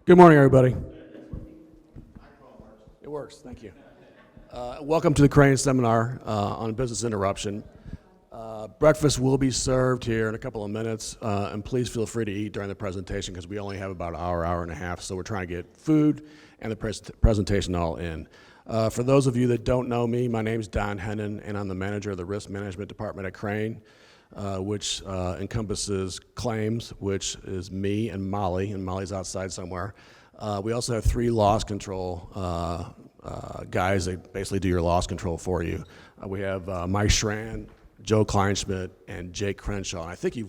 Good morning, everybody. It works, thank you. Welcome to the Crane Seminar on Business Interruption. Breakfast will be served here in a couple of minutes, and please feel free to eat during the presentation because we only have about an hour and a half, so we're trying to get food and the presentation all in. For those of you that don't know me, my name's Don Hennon, and I'm the manager of the Risk Management Department at Crane, which encompasses claims, which is me and Molly's outside somewhere. We also have 3 loss control guys that basically do your loss control for you. We have Mike Schran, Joe Kleinschmidt, and Jake Crenshaw. And I think at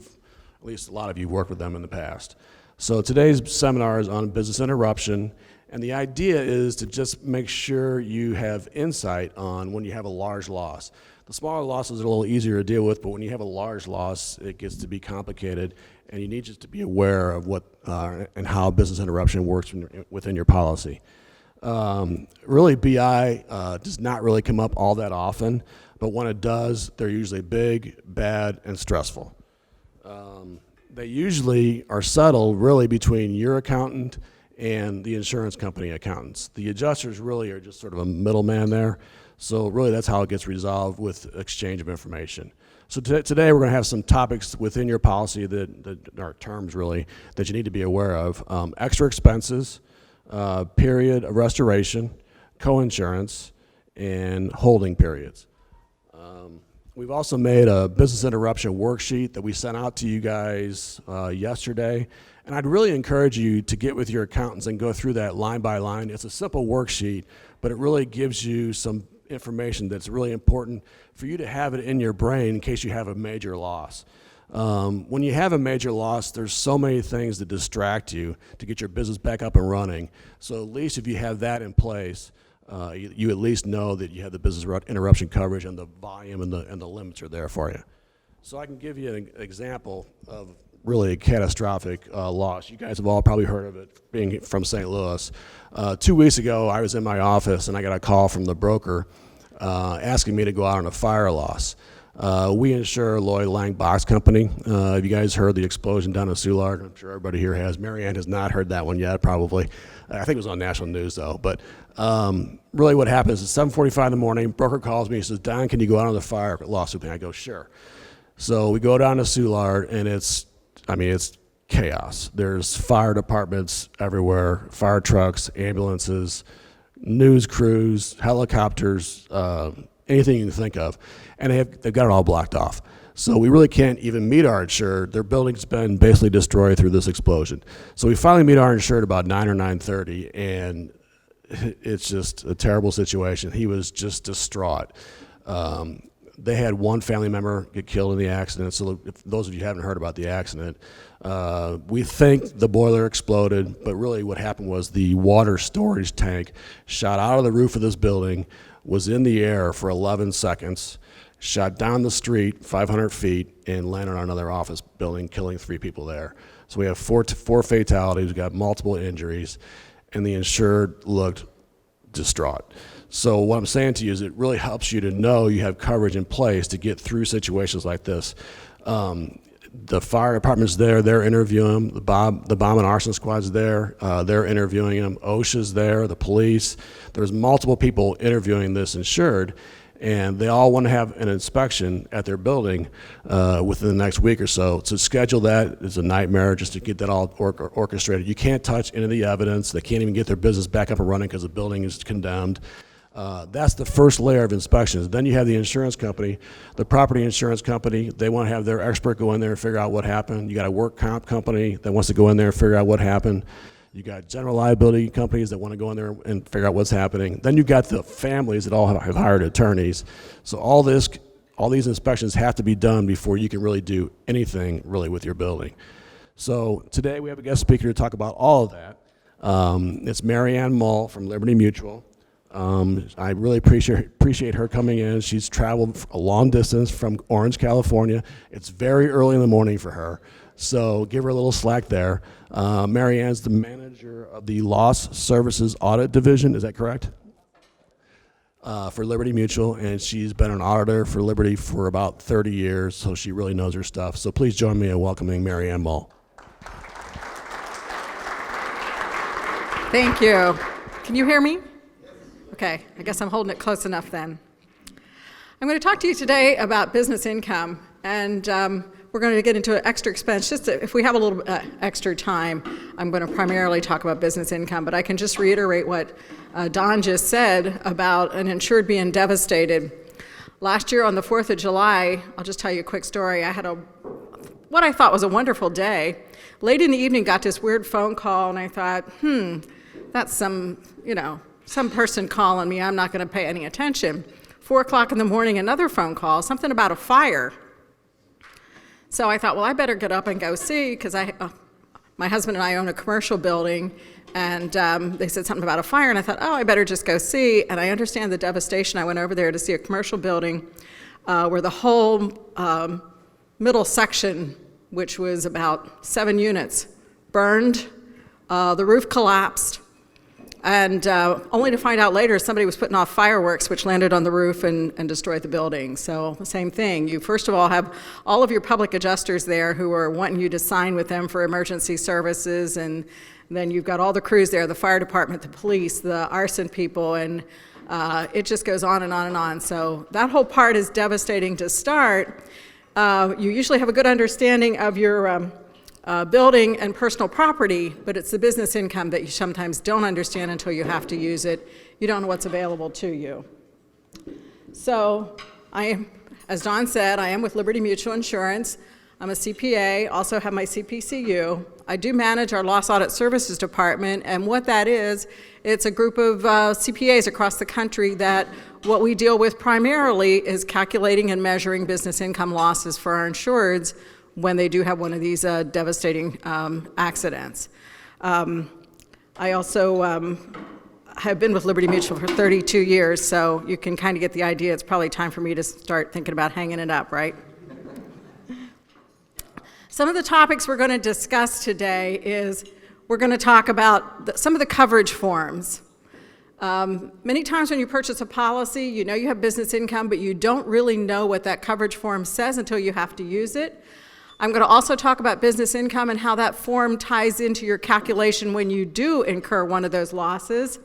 least a lot of you worked with them in the past. So today's seminar is on business interruption, and the idea is to just make sure you have insight on when you have a large loss. The smaller losses are a little easier to deal with, but when you have a large loss, it gets to be complicated, and you need just to be aware of what and how business interruption works within your policy. Really, BI does not really come up all that often, but when it does, they're usually big, bad, and stressful. They usually are settled really between your accountant and the insurance company accountants. The adjusters really are just sort of a middleman there. So really that's how it gets resolved with exchange of information. So today we're going to have some topics within your policy that are terms really that you need to be aware of. Extra expenses, period of restoration, co-insurance, and holding periods. We've also made a business interruption worksheet that we sent out to you guys yesterday. And I'd really encourage you to get with your accountants and go through that line by line. It's a simple worksheet, but it really gives you some information that's really important for you to have it in your brain in case you have a major loss. When you have a major loss, there's so many things that distract you to get your business back up and running. So at least if you have that in place, you at least know that you have the business interruption coverage and the volume and the limits are there for you. So I can give you an example of really a catastrophic loss. You guys have all probably heard of it, being from St. Louis. 2 weeks ago, I was in my office and I got a call from the broker asking me to go out on a fire loss. We insure Lloyd Lang Box Company. Have you guys heard the explosion down in Soulard? I'm sure everybody here has. Mary Ann has not heard that one yet, probably. I think it was on national news, though. But really what happens is 7:45 in the morning, broker calls me. He says, Don, can you go out on the fire lawsuit thing? I go, sure. So we go down to Soulard, and it's chaos. There's fire departments everywhere, fire trucks, ambulances, news crews, helicopters, anything you can think of. And they've got it all blocked off. So we really can't even meet our insured. Their building's been basically destroyed through this explosion. So we finally meet our insured about 9 or 9:30, and it's just a terrible situation. He was just distraught. They had one family member get killed in the accident. So if those of you haven't heard about the accident, we think the boiler exploded, but really what happened was the water storage tank shot out of the roof of this building, was in the air for 11 seconds, shot down the street 500 feet, and landed on another office building, killing 3 people there. So we have four fatalities, we got multiple injuries, and the insured looked distraught. So what I'm saying to you is it really helps you to know you have coverage in place to get through situations like this. The fire department's there, they're interviewing him. The bomb and arson squad's there, they're interviewing him. OSHA's there, the police. There's multiple people interviewing this insured, and they all want to have an inspection at their building within the next week or so. To schedule that is a nightmare just to get that all orchestrated. You can't touch any of the evidence. They can't even get their business back up and running because the building is condemned. That's the first layer of inspections. Then you have the insurance company, the property insurance company. They want to have their expert go in there and figure out what happened. You got a work comp company that wants to go in there and figure out what happened. You got general liability companies that want to go in there and figure out what's happening. Then you got the families that all have hired attorneys. So all these inspections have to be done before you can really do anything really with your building. So today we have a guest speaker to talk about all of that. It's Mary Ann Mull from Liberty Mutual. I really appreciate her coming in. She's traveled a long distance from Orange, California. It's very early in the morning for her, so give her a little slack there. Mary Ann's the manager of the Loss Services Audit Division, is that correct? For Liberty Mutual, and she's been an auditor for Liberty for about 30 years, so she really knows her stuff. So please join me in welcoming Mary Ann Mull. Thank you. Can you hear me? Okay, I guess I'm holding it close enough then. I'm going to talk to you today about business income, and we're going to get into an extra expense. Just if we have a little extra time, I'm going to primarily talk about business income, but I can just reiterate what Don just said about an insured being devastated. Last year on the 4th of July, I'll just tell you a quick story. I had what I thought was a wonderful day. Late in the evening, got this weird phone call, and I thought, that's some person calling me. I'm not going to pay any attention. 4 o'clock in the morning, another phone call, something about a fire. So I thought, well, I better get up and go see, because my husband and I own a commercial building, and they said something about a fire, and I thought, oh, I better just go see. And I understand the devastation. I went over there to see a commercial building where the whole middle section, which was about 7 units, burned. The roof collapsed. And only to find out later, somebody was putting off fireworks, which landed on the roof and destroyed the building. So the same thing. You first of all have all of your public adjusters there who are wanting you to sign with them for emergency services, and then you've got all the crews there, the fire department, the police, the arson people, and it just goes on and on and on. So that whole part is devastating to start. You usually have a good understanding of your building and personal property, but it's the business income that you sometimes don't understand until you have to use it. You don't know what's available to you. So as Don said, I am with Liberty Mutual Insurance. I'm a CPA, also have my CPCU. I do manage our loss audit services department, and what that is, it's a group of CPAs across the country that what we deal with primarily is calculating and measuring business income losses for our insureds when they do have one of these devastating accidents. I also have been with Liberty Mutual for 32 years, so you can kind of get the idea. It's probably time for me to start thinking about hanging it up, right? Some of the topics we're going to discuss today is we're going to talk about some of the coverage forms. Many times when you purchase a policy, you know you have business income, but you don't really know what that coverage form says until you have to use it. I'm going to also talk about business income and how that form ties into your calculation when you do incur one of those losses.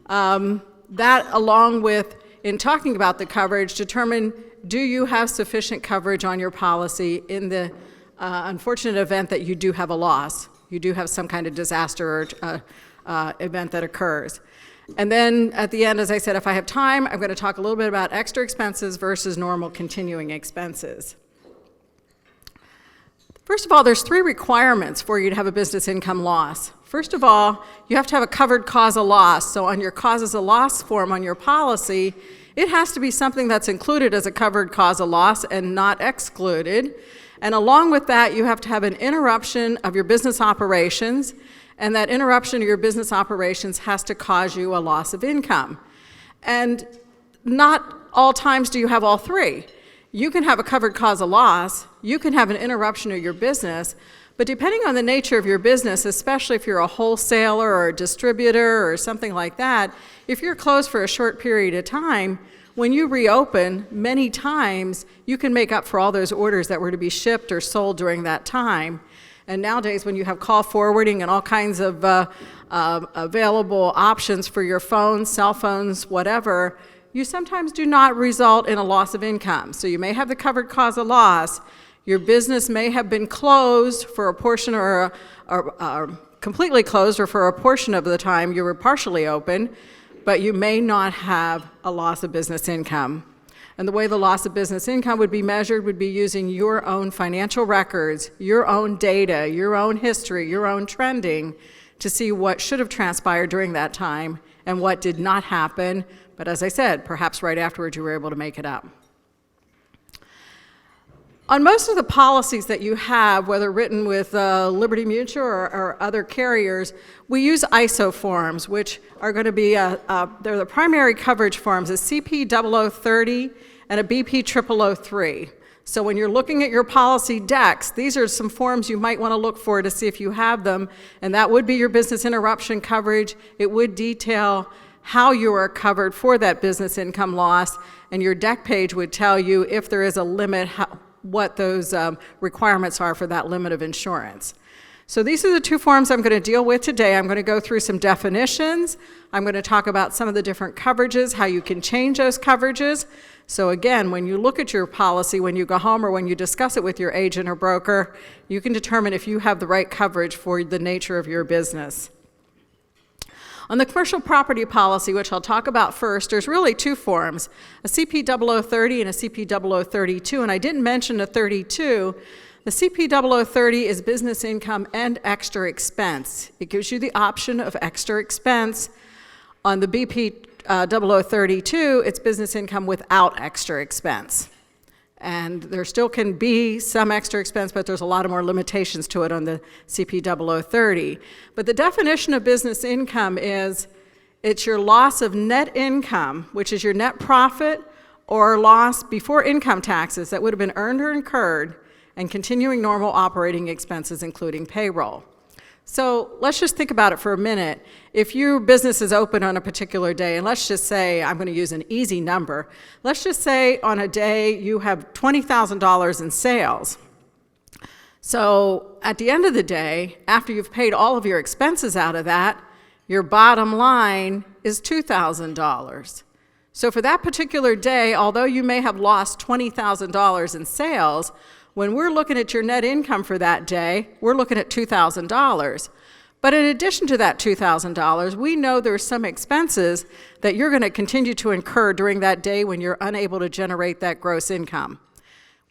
That, along with, in talking about the coverage, determine do you have sufficient coverage on your policy in the unfortunate event that you do have a loss. You do have some kind of disaster or event that occurs. And then at the end, as I said, if I have time, I'm going to talk a little bit about extra expenses versus normal continuing expenses. First of all, there's 3 requirements for you to have a business income loss. First of all, you have to have a covered cause of loss. So on your causes of loss form on your policy, it has to be something that's included as a covered cause of loss and not excluded. And along with that, you have to have an interruption of your business operations, and that interruption of your business operations has to cause you a loss of income. And not all times do you have all 3. You can have a covered cause of loss, you can have an interruption of your business, but depending on the nature of your business, especially if you're a wholesaler or a distributor or something like that, if you're closed for a short period of time, when you reopen, many times you can make up for all those orders that were to be shipped or sold during that time. And nowadays, when you have call forwarding and all kinds of available options for your phones, cell phones, whatever, you sometimes do not result in a loss of income. So you may have the covered cause of loss. Your business may have been closed for a portion or completely closed, or for a portion of the time you were partially open, but you may not have a loss of business income. And the way the loss of business income would be measured would be using your own financial records, your own data, your own history, your own trending to see what should have transpired during that time and what did not happen. But as I said, perhaps right afterwards you were able to make it up. On most of the policies that you have, whether written with Liberty Mutual or other carriers, we use ISO forms, which are going to be, they're the primary coverage forms, a CP 0030 and a BP 0003. So when you're looking at your policy decks, these are some forms you might want to look for to see if you have them, and that would be your business interruption coverage. It would detail how you are covered for that business income loss, and your deck page would tell you if there is a limit, what those requirements are for that limit of insurance. So these are the two forms I'm going to deal with today. I'm going to go through some definitions. I'm going to talk about some of the different coverages, how you can change those coverages. So again, when you look at your policy, when you go home or when you discuss it with your agent or broker, you can determine if you have the right coverage for the nature of your business. On the commercial property policy, which I'll talk about first, there's really two forms, a CP0030 and a CP0032, and I didn't mention a 32. The CP0030 is business income and extra expense. It gives you the option of extra expense. On the BP 0032, it's business income without extra expense. And there still can be some extra expense, but there's a lot of more limitations to it on the CP 0030. But the definition of business income is it's your loss of net income, which is your net profit or loss before income taxes that would have been earned or incurred, and continuing normal operating expenses, including payroll. So let's just think about it for a minute. If your business is open on a particular day, and let's just say, I'm going to use an easy number, let's just say on a day you have $20,000 in sales. So at the end of the day, after you've paid all of your expenses out of that, your bottom line is $2,000. So for that particular day, although you may have lost $20,000 in sales, when we're looking at your net income for that day, we're looking at $2,000. But in addition to that $2,000, we know there's some expenses that you're going to continue to incur during that day when you're unable to generate that gross income.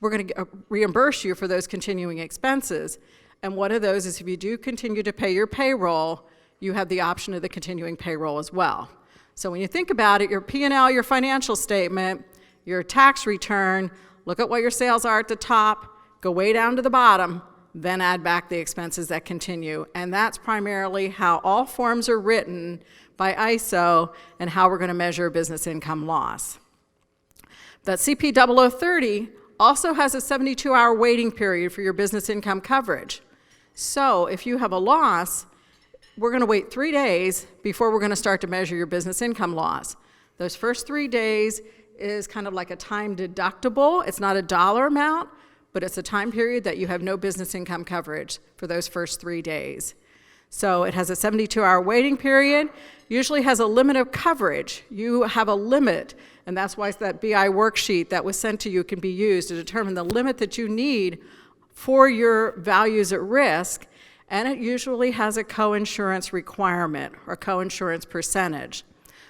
We're going to reimburse you for those continuing expenses. And one of those is if you do continue to pay your payroll, you have the option of the continuing payroll as well. So when you think about it, your P&L, your financial statement, your tax return, look at what your sales are at the top, go way down to the bottom, then add back the expenses that continue. And that's primarily how all forms are written by ISO and how we're going to measure business income loss. That CP 0030 also has a 72-hour waiting period for your business income coverage. So if you have a loss, we're going to wait 3 days before we're going to start to measure your business income loss. Those first 3 days is kind of like a time deductible. It's not a dollar amount, but it's a time period that you have no business income coverage for those first 3 days. So it has a 72-hour waiting period, usually has a limit of coverage. You have a limit, and that's why that BI worksheet that was sent to you can be used to determine the limit that you need for your values at risk, and it usually has a coinsurance requirement or coinsurance percentage.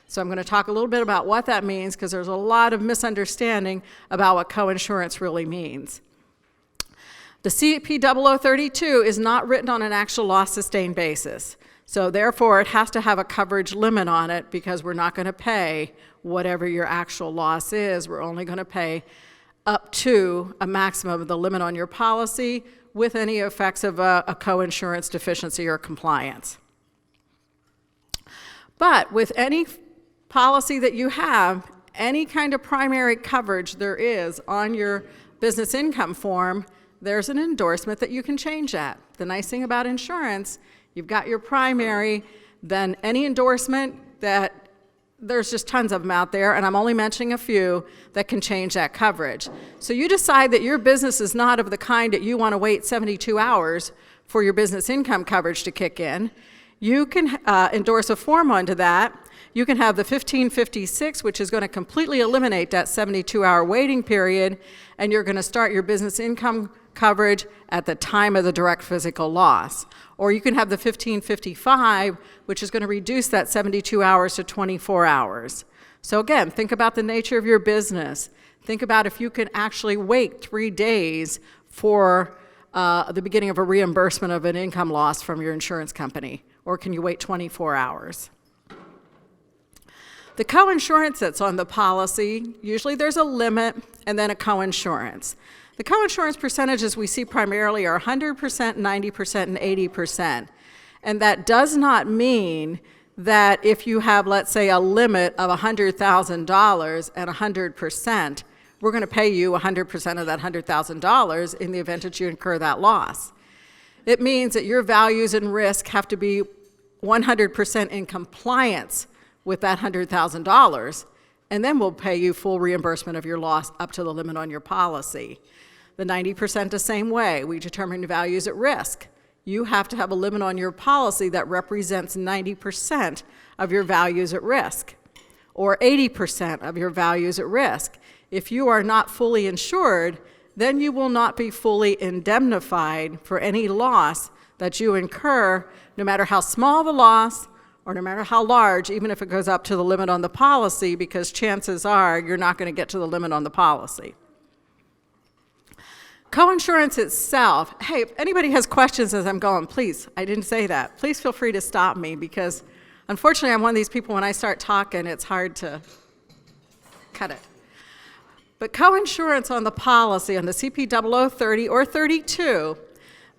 So I'm going to talk a little bit about what that means because there's a lot of misunderstanding about what coinsurance really means. The CP 0032 is not written on an actual loss sustained basis. So therefore, it has to have a coverage limit on it because we're not going to pay whatever your actual loss is. We're only going to pay up to a maximum of the limit on your policy with any effects of a coinsurance deficiency or compliance. But with any policy that you have, any kind of primary coverage there is on your business income form, there's an endorsement that you can change that. The nice thing about insurance, you've got your primary, then any endorsement that there's just tons of them out there, and I'm only mentioning a few that can change that coverage. So you decide that your business is not of the kind that you want to wait 72 hours for your business income coverage to kick in. You can endorse a form onto that. You can have the 1556, which is going to completely eliminate that 72-hour waiting period, and you're going to start your business income coverage at the time of the direct physical loss. Or you can have the 1555, which is going to reduce that 72 hours to 24 hours. So again, think about the nature of your business. Think about if you can actually wait 3 days for the beginning of a reimbursement of an income loss from your insurance company, or can you wait 24 hours? The coinsurance that's on the policy, usually there's a limit and then a coinsurance. The coinsurance percentages we see primarily are 100%, 90%, and 80%. And that does not mean that if you have, let's say, a limit of $100,000 and 100%, we're going to pay you 100% of that $100,000 in the event that you incur that loss. It means that your values and risk have to be 100% in compliance with that $100,000, and then we'll pay you full reimbursement of your loss up to the limit on your policy. The 90% the same way. We determine values at risk. you have to have a limit on your policy that represents 90% of your values at risk, or 80% of your values at risk. If you are not fully insured, then you will not be fully indemnified for any loss that you incur, no matter how small the loss or no matter how large, even if it goes up to the limit on the policy, because chances are you're not going to get to the limit on the policy. Coinsurance itself, hey, if anybody has questions as I'm going, please, I didn't say that. Please feel free to stop me, because unfortunately I'm one of these people, when I start talking, it's hard to cut it. But coinsurance on the policy, on the CP 0030 or 32,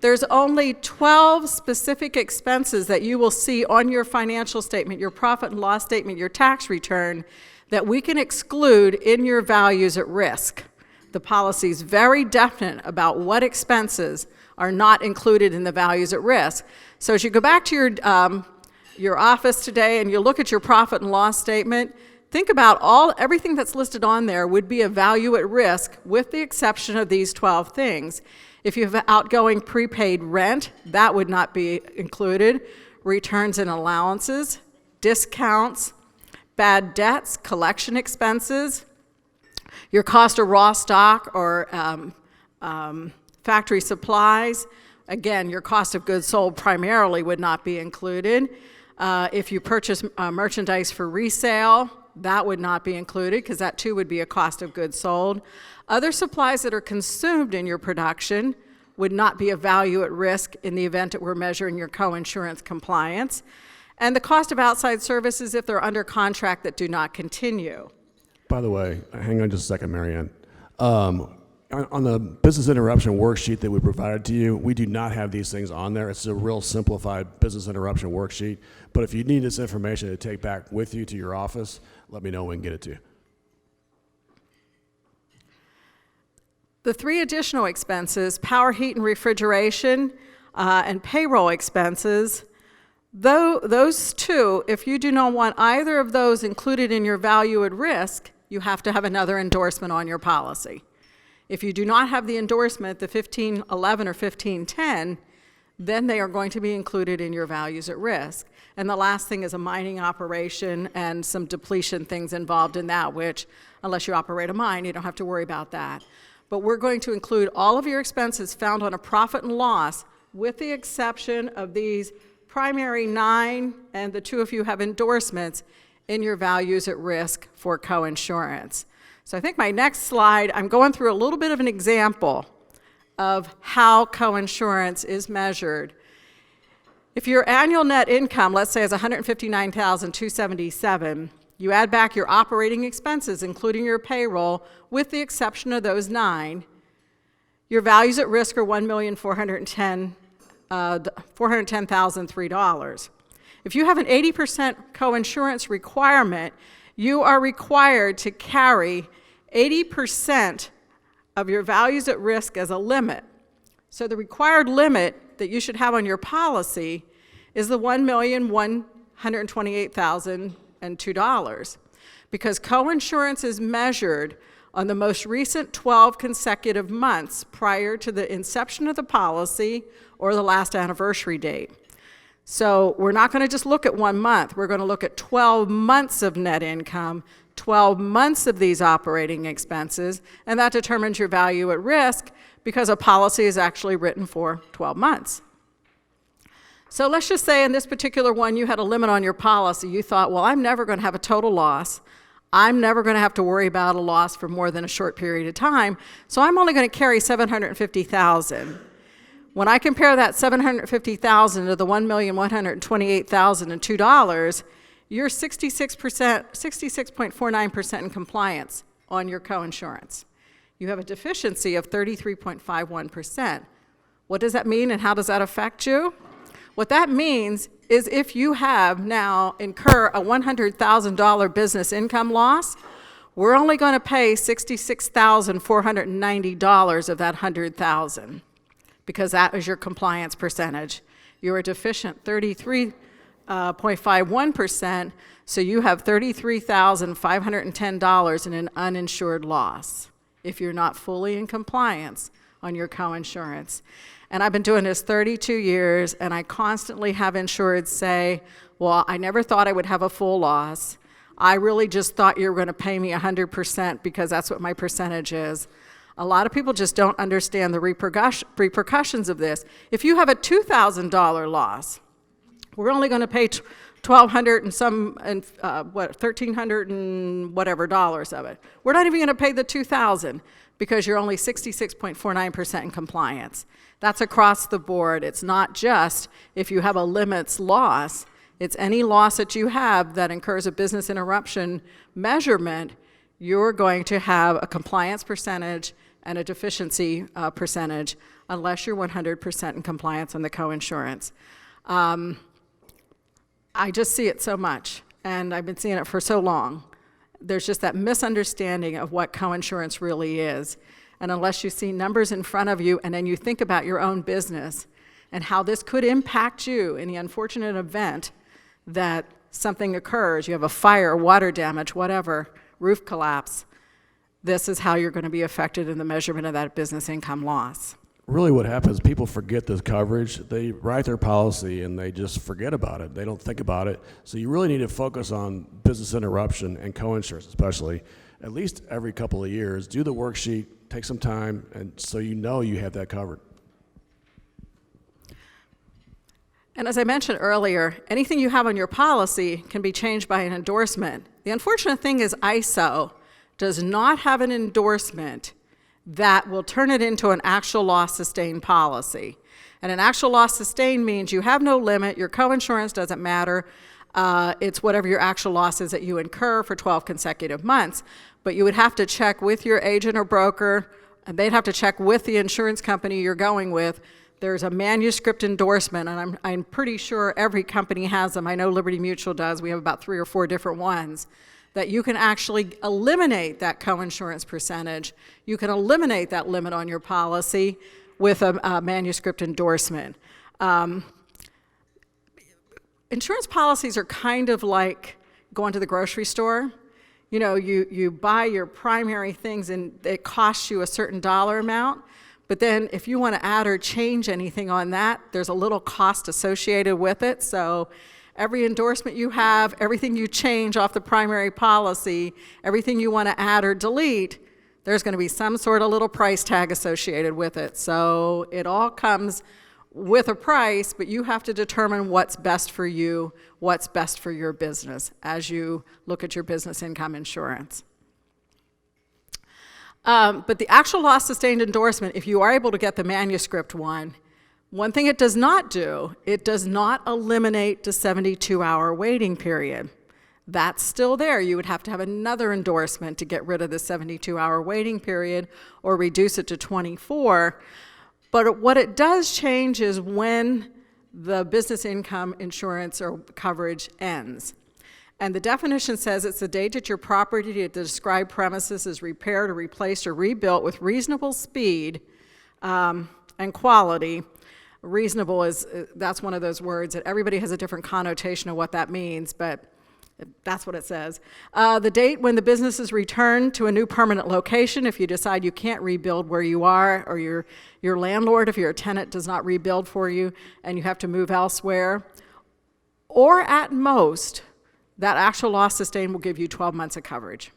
there's only 12 specific expenses that you will see on your financial statement, your profit and loss statement, your tax return, that we can exclude in your values at risk. The policy is very definite about what expenses are not included in the values at risk. So as you go back to your office today and you look at your profit and loss statement, think about everything that's listed on there would be a value at risk, with the exception of these 12 things. If you have outgoing prepaid rent, that would not be included. Returns and allowances, discounts, bad debts, collection expenses, your cost of raw stock or factory supplies. Again, your cost of goods sold primarily would not be included. If you purchase merchandise for resale, that would not be included, because that too would be a cost of goods sold. Other supplies that are consumed in your production would not be a value at risk in the event that we're measuring your coinsurance compliance. And the cost of outside services if they're under contract that do not continue. By the way, hang on just a second, Marianne. On the business interruption worksheet that we provided to you, we do not have these things on there. It's a real simplified business interruption worksheet. But if you need this information to take back with you to your office, let me know, we can get it to you. The 3 additional expenses, power, heat, and refrigeration, and payroll expenses, those 2, if you do not want either of those included in your value at risk, you have to have another endorsement on your policy. If you do not have the endorsement, the 1511 or 1510, then they are going to be included in your values at risk. And the last thing is a mining operation and some depletion things involved in that, which, unless you operate a mine, you don't have to worry about that. But we're going to include all of your expenses found on a profit and loss, with the exception of these primary 9, and the 2 of you have endorsements, in your values at risk for coinsurance. So I think my next slide, I'm going through a little bit of an example of how coinsurance is measured. If your annual net income, let's say, is $159,277, you add back your operating expenses, including your payroll, with the exception of those 9, your values at risk are $410,003. If you have an 80% coinsurance requirement, you are required to carry 80% of your values at risk as a limit. So the required limit that you should have on your policy is the $1,128,002, because coinsurance is measured on the most recent 12 consecutive months prior to the inception of the policy or the last anniversary date. So we're not going to just look at 1 month. We're going to look at 12 months of net income, 12 months of these operating expenses, and that determines your value at risk, because a policy is actually written for 12 months. So let's just say in this particular one, you had a limit on your policy. You thought, well, I'm never going to have a total loss. I'm never going to have to worry about a loss for more than a short period of time, so I'm only going to carry $750,000. When I compare that $750,000 to the $1,128,002, you're 66.49% in compliance on your coinsurance. You have a deficiency of 33.51%. What does that mean, and how does that affect you? What that means is if you have now incur a $100,000 business income loss, we're only going to pay $66,490 of that $100,000, because that is your compliance percentage. You're a deficient 33.51%, so you have $33,510 in an uninsured loss if you're not fully in compliance on your coinsurance. And I've been doing this 32 years, and I constantly have insureds say, well, I never thought I would have a full loss. I really just thought you were going to pay me 100% because that's what my percentage is. A lot of people just don't understand the repercussions of this. If you have a $2,000 loss, we're only going to pay $1,200 and some, and $1,300 and whatever dollars of it. We're not even going to pay the $2,000 because you're only 66.49% in compliance. That's across the board. It's not just if you have a limits loss. It's any loss that you have that incurs a business interruption measurement. You're going to have a compliance percentage and a deficiency percentage unless you're 100% in compliance on the coinsurance. I just see it so much, and I've been seeing it for so long. There's just that misunderstanding of what coinsurance really is. And unless you see numbers in front of you and then you think about your own business and how this could impact you in the unfortunate event that something occurs, you have a fire, water damage, whatever, roof collapse, this is how you're going to be affected in the measurement of that business income loss. Really what happens, people forget this coverage. They write their policy and they just forget about it. They don't think about it. So you really need to focus on business interruption and coinsurance especially, at least every couple of years. Do the worksheet, take some time, and so you know you have that covered. And as I mentioned earlier, anything you have on your policy can be changed by an endorsement. The unfortunate thing is ISO does not have an endorsement that will turn it into an actual loss sustained policy. And an actual loss sustained means you have no limit, your coinsurance doesn't matter, it's whatever your actual loss is that you incur for 12 consecutive months. But you would have to check with your agent or broker, and they'd have to check with the insurance company you're going with. There's a manuscript endorsement, and I'm pretty sure every company has them. I know Liberty Mutual does. We have about 3 or 4 different ones that you can actually eliminate that coinsurance percentage. You can eliminate that limit on your policy with a manuscript endorsement. Insurance policies are kind of like going to the grocery store. You know, you buy your primary things and it costs you a certain dollar amount, but then if you want to add or change anything on that, there's a little cost associated with it. So every endorsement you have, everything you change off the primary policy, everything you want to add or delete, there's going to be some sort of little price tag associated with it. So it all comes with a price, but you have to determine what's best for you, what's best for your business as you look at your business income insurance. But the actual loss sustained endorsement, if you are able to get the manuscript one thing it does not do, it does not eliminate the 72-hour waiting period. That's still there. You would have to have another endorsement to get rid of the 72-hour waiting period or reduce it to 24. But what it does change is when the business income insurance or coverage ends. And the definition says it's the date that your property at the described premises is repaired or replaced or rebuilt with reasonable speed and quality. Reasonable that's one of those words that everybody has a different connotation of what that means, but that's what it says. The date when the business is returned to a new permanent location if you decide you can't rebuild where you are, or your landlord, if your tenant does not rebuild for you and you have to move elsewhere. Or at most, that actual loss sustained will give you 12 months of coverage.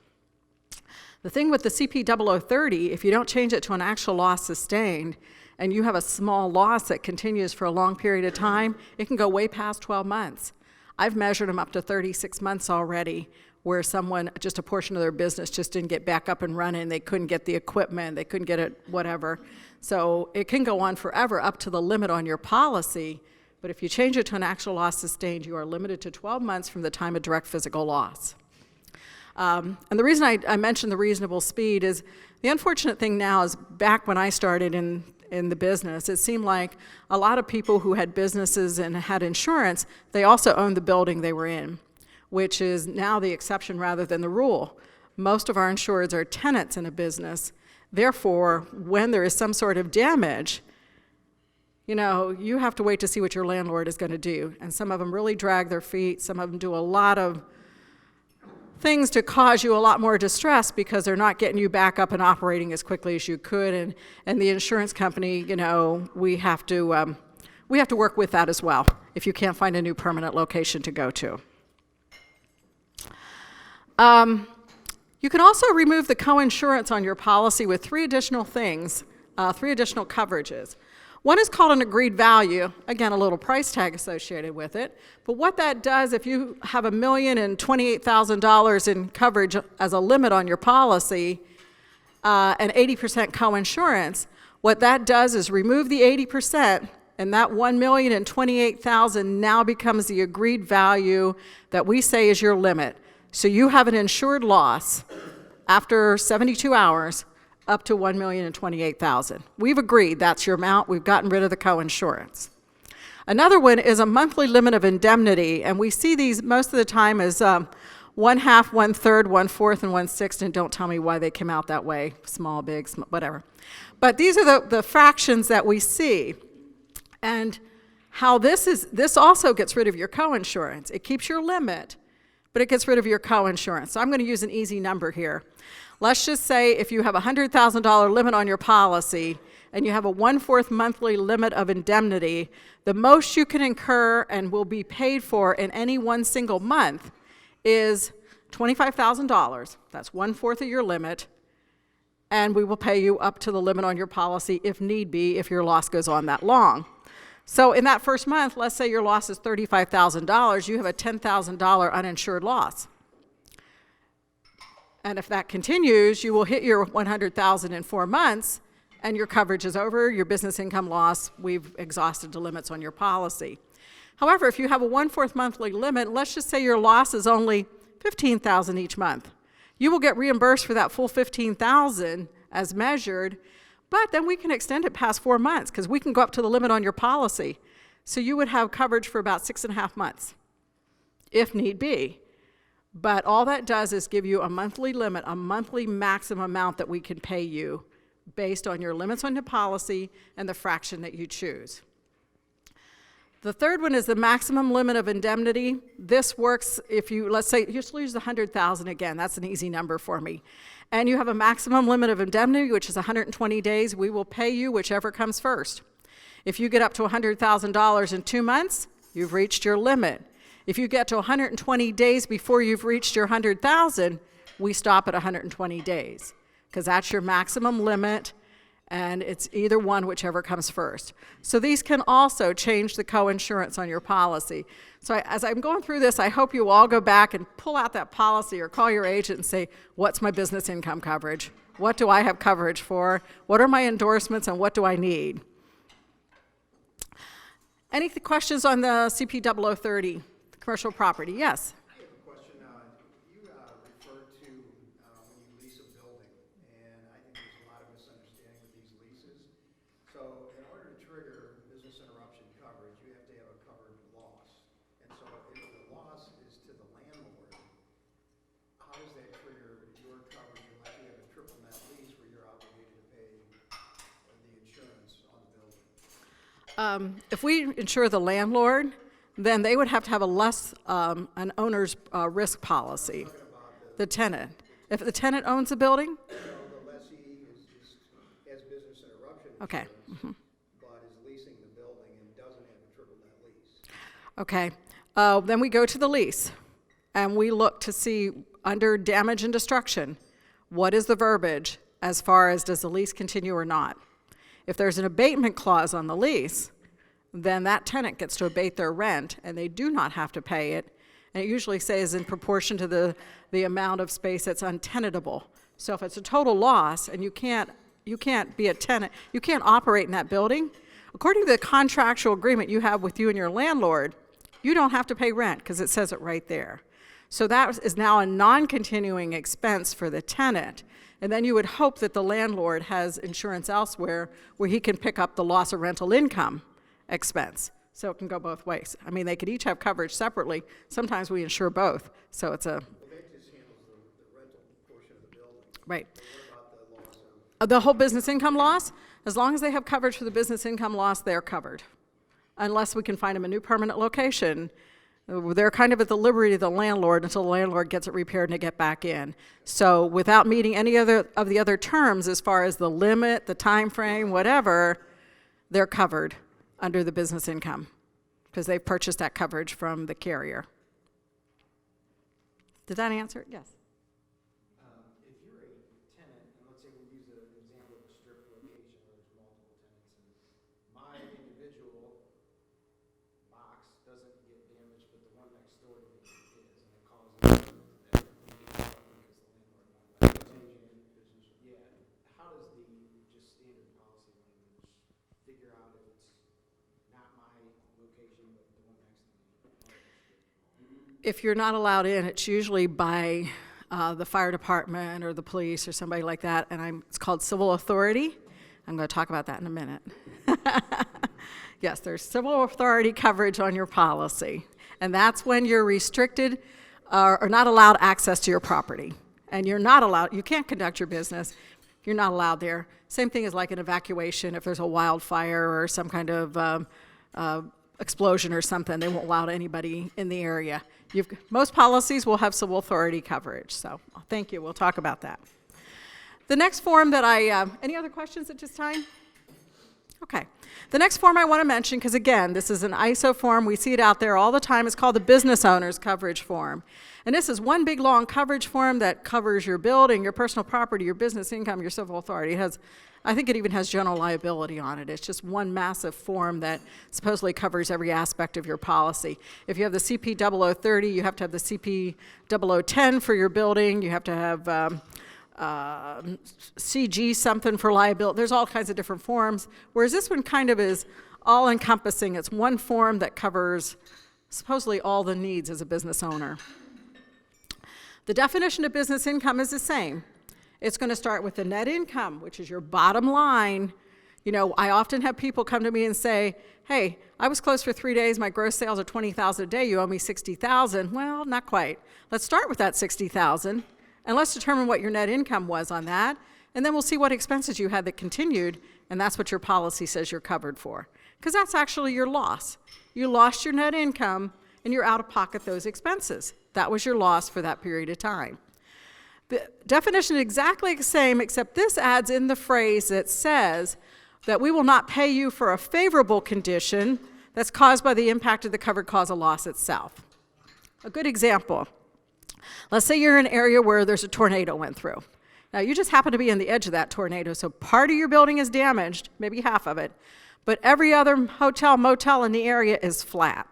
The thing with the CP0030, if you don't change it to an actual loss sustained, and you have a small loss that continues for a long period of time, it can go way past 12 months. I've measured them up to 36 months already, where someone, just a portion of their business just didn't get back up and running. They couldn't get the equipment, they couldn't get it, whatever. So it can go on forever up to the limit on your policy, but if you change it to an actual loss sustained, you are limited to 12 months from the time of direct physical loss. And the reason I mentioned the reasonable speed is the unfortunate thing now is back when I started in the business, it seemed like a lot of people who had businesses and had insurance, they also owned the building they were in, which is now the exception rather than the rule. Most of our insureds are tenants in a business. Therefore, when there is some sort of damage, you know, you have to wait to see what your landlord is going to do. And some of them really drag their feet. Some of them do a lot of things to cause you a lot more distress because they're not getting you back up and operating as quickly as you could, and the insurance company, we have to work with that as well if you can't find a new permanent location to go to. You can also remove the coinsurance on your policy with three additional things, three additional coverages. One is called an agreed value, again, a little price tag associated with it. But what that does, if you have $1,028,000 in coverage as a limit on your policy, and 80% coinsurance, what that does is remove the 80%, and that $1,028,000 now becomes the agreed value that we say is your limit. So you have an insured loss after 72 hours up to $1,028,000. We've agreed that's your amount. We've gotten rid of the coinsurance. Another one is a monthly limit of indemnity, and we see these most of the time as 1/2, 1/3, 1/4, and 1/6, and don't tell me why they came out that way, small, big, whatever. But these are the fractions that we see. And how this also gets rid of your coinsurance. It keeps your limit, but it gets rid of your coinsurance. So I'm going to use an easy number here. Let's just say if you have a $100,000 limit on your policy and you have a 1/4 monthly limit of indemnity, the most you can incur and will be paid for in any one single month is $25,000. That's 1/4 of your limit, and we will pay you up to the limit on your policy if need be, if your loss goes on that long. So in that first month, let's say your loss is $35,000, you have a $10,000 uninsured loss. And if that continues, you will hit your $100,000 in 4 months, and your coverage is over, your business income loss, we've exhausted the limits on your policy. However, if you have a 1/4 monthly limit, let's just say your loss is only $15,000 each month. You will get reimbursed for that full $15,000 as measured, but then we can extend it past 4 months because we can go up to the limit on your policy. So you would have coverage for about 6.5 months, if need be. But all that does is give you a monthly limit, a monthly maximum amount that we can pay you based on your limits on your policy and the fraction that you choose. The third one is the maximum limit of indemnity. This works if you, let's say, just use the $100,000 again. That's an easy number for me. And you have a maximum limit of indemnity, which is 120 days. We will pay you whichever comes first. If you get up to $100,000 in 2 months, you've reached your limit. If you get to 120 days before you've reached your 100,000, we stop at 120 days because that's your maximum limit, and it's either one, whichever comes first. So these can also change the coinsurance on your policy. So as I'm going through this, I hope you all go back and pull out that policy or call your agent and say, what's my business income coverage? What do I have coverage for? What are my endorsements, and what do I need? Any questions on the CP 0030? Commercial property, yes. I have a question. You referred to when you lease a building, and I think there's a lot of misunderstanding with these leases. So in order to trigger business interruption coverage, you have to have a covered loss. And so if the loss is to the landlord, how does that trigger your coverage unless you have a triple net lease where you're obligated to pay the insurance on the building? If we insure the landlord, then they would have to have a less, an owner's risk policy. The tenant. If the tenant owns the building? The lessee has business interruption Okay. insurance, but is leasing the building and doesn't have a triple net lease. Okay. Then we go to the lease, and we look to see under damage and destruction, what is the verbiage as far as does the lease continue or not? If there's an abatement clause on the lease, then that tenant gets to abate their rent, and they do not have to pay it. And it usually says in proportion to the amount of space that's untenantable. So if it's a total loss and you can't be a tenant, you can't operate in that building, according to the contractual agreement you have with you and your landlord, you don't have to pay rent because it says it right there. So that is now a non-continuing expense for the tenant. And then you would hope that the landlord has insurance elsewhere where he can pick up the loss of rental income expense. So it can go both ways. I mean, they could each have coverage separately. Sometimes we insure both. So it's a... Well, that just handles the rental portion of the building. Right. What about the loss of... The whole business income loss, as long as they have coverage for the business income loss, they're covered. Unless we can find them a new permanent location, They're kind of at the liberty of the landlord until the landlord gets it repaired and they get back in. So without meeting any other of the other terms as far as the limit, the time frame, whatever, they're covered under the business income because they've purchased that coverage from the carrier. Did that answer it? Yes. If you're a tenant, and let's say we use an example of a strip location where there's multiple tenants, and my individual box doesn't get damaged, but the one next door to me is, and it causes that because the landlord won't let it. Yeah, how does the just standard policy language figure out if it's not my location, but the one next to me? If you're not allowed in, it's usually by the fire department or the police or somebody like that, and it's called civil authority. I'm going to talk about that in a minute. Yes, there's civil authority coverage on your policy, and that's when you're restricted or not allowed access to your property. And you're not allowed, you can't conduct your business, you're not allowed there. Same thing as like an evacuation. If there's a wildfire or some kind of explosion or something, they won't allow anybody in the area. Most policies will have civil authority coverage, so thank you. We'll talk about that. The next form that any other questions at this time? Okay. The next form I want to mention, because again, this is an ISO form. We see it out there all the time. It's called the Business Owner's Coverage Form. And this is one big long coverage form that covers your building, your personal property, your business income, your civil authority. I think it even has general liability on it. It's just one massive form that supposedly covers every aspect of your policy. If you have the CP 0030, you have to have the CP 0010 for your building. You have to have CG something for liability. There's all kinds of different forms, whereas this one kind of is all-encompassing. It's one form that covers supposedly all the needs as a business owner. The definition of business income is the same. It's going to start with the net income, which is your bottom line. You know, I often have people come to me and say, hey, I was closed for 3 days, my gross sales are $20,000 a day, you owe me $60,000. Well, not quite. Let's start with that $60,000, and let's determine what your net income was on that, and then we'll see what expenses you had that continued, and that's what your policy says you're covered for. Because that's actually your loss. You lost your net income, and you're out of pocket those expenses. That was your loss for that period of time. The definition is exactly the same, except this adds in the phrase that says that we will not pay you for a favorable condition that's caused by the impact of the covered cause of loss itself. A good example, let's say you're in an area where there's a tornado went through. Now you just happen to be on the edge of that tornado, so part of your building is damaged, maybe half of it, but every other hotel, motel in the area is flat.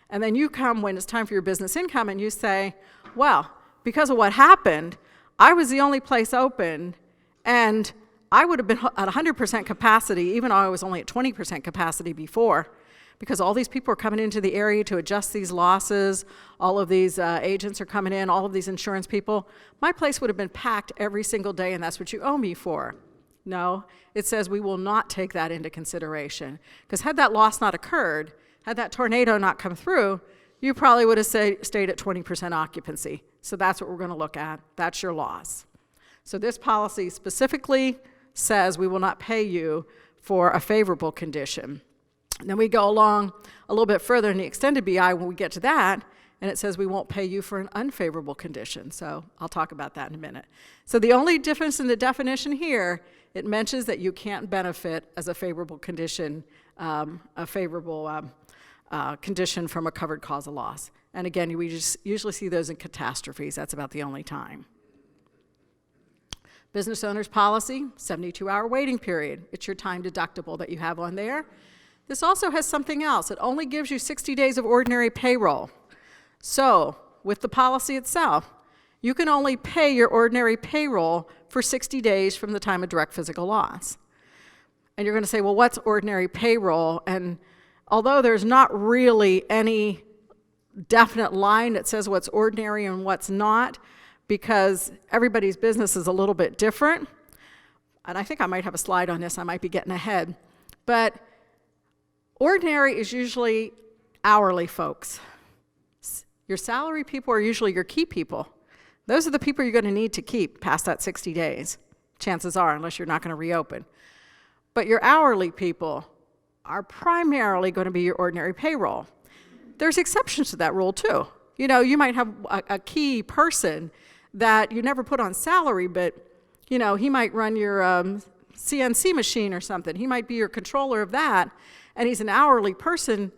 And then you come when it's time for your business income and you say, well, because of what happened, I was the only place open, and I would have been at 100% capacity, even though I was only at 20% capacity before, because all these people are coming into the area to adjust these losses, all of these agents are coming in, all of these insurance people. My place would have been packed every single day, and that's what you owe me for. No, it says we will not take that into consideration, because had that loss not occurred, had that tornado not come through, you probably would have stayed at 20% occupancy. So that's what we're going to look at. That's your loss. So this policy specifically says we will not pay you for a favorable condition. And then we go along a little bit further in the extended BI when we get to that, and it says we won't pay you for an unfavorable condition. So I'll talk about that in a minute. So the only difference in the definition here, it mentions that you can't benefit as a favorable condition, condition from a covered cause of loss. And again, we just usually see those in catastrophes. That's about the only time. Business owner's policy, 72-hour waiting period. It's your time deductible that you have on there. This also has something else. It only gives you 60 days of ordinary payroll. So with the policy itself, you can only pay your ordinary payroll for 60 days from the time of direct physical loss. And you're going to say, well, what's ordinary payroll? And although there's not really any definite line that says what's ordinary and what's not, because everybody's business is a little bit different, and I think I might have a slide on this, I might be getting ahead, but ordinary is usually hourly folks. Your salary people are usually your key people. Those are the people you're going to need to keep past that 60 days, chances are, unless you're not going to reopen. But your hourly people are primarily going to be your ordinary payroll. there's exceptions to that rule too. You know, you might have a key person that you never put on salary, but, you know, he might run your CNC machine or something. He might be your controller of that, and he's an hourly person,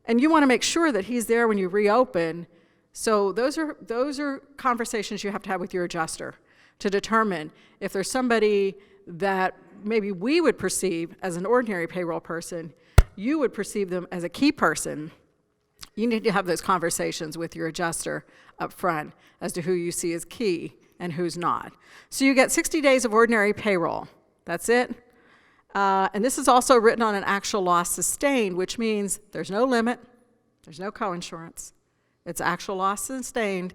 and you want to make sure that he's there when you reopen. So those are conversations you have to have with your adjuster to determine if there's somebody that maybe we would perceive as an ordinary payroll person, you would perceive them as a key person. You need to have those conversations with your adjuster up front as to who you see as key and who's not. So you get 60 days of ordinary payroll. That's it. And this is also written on an actual loss sustained, which means there's no limit, there's no coinsurance. It's actual loss sustained.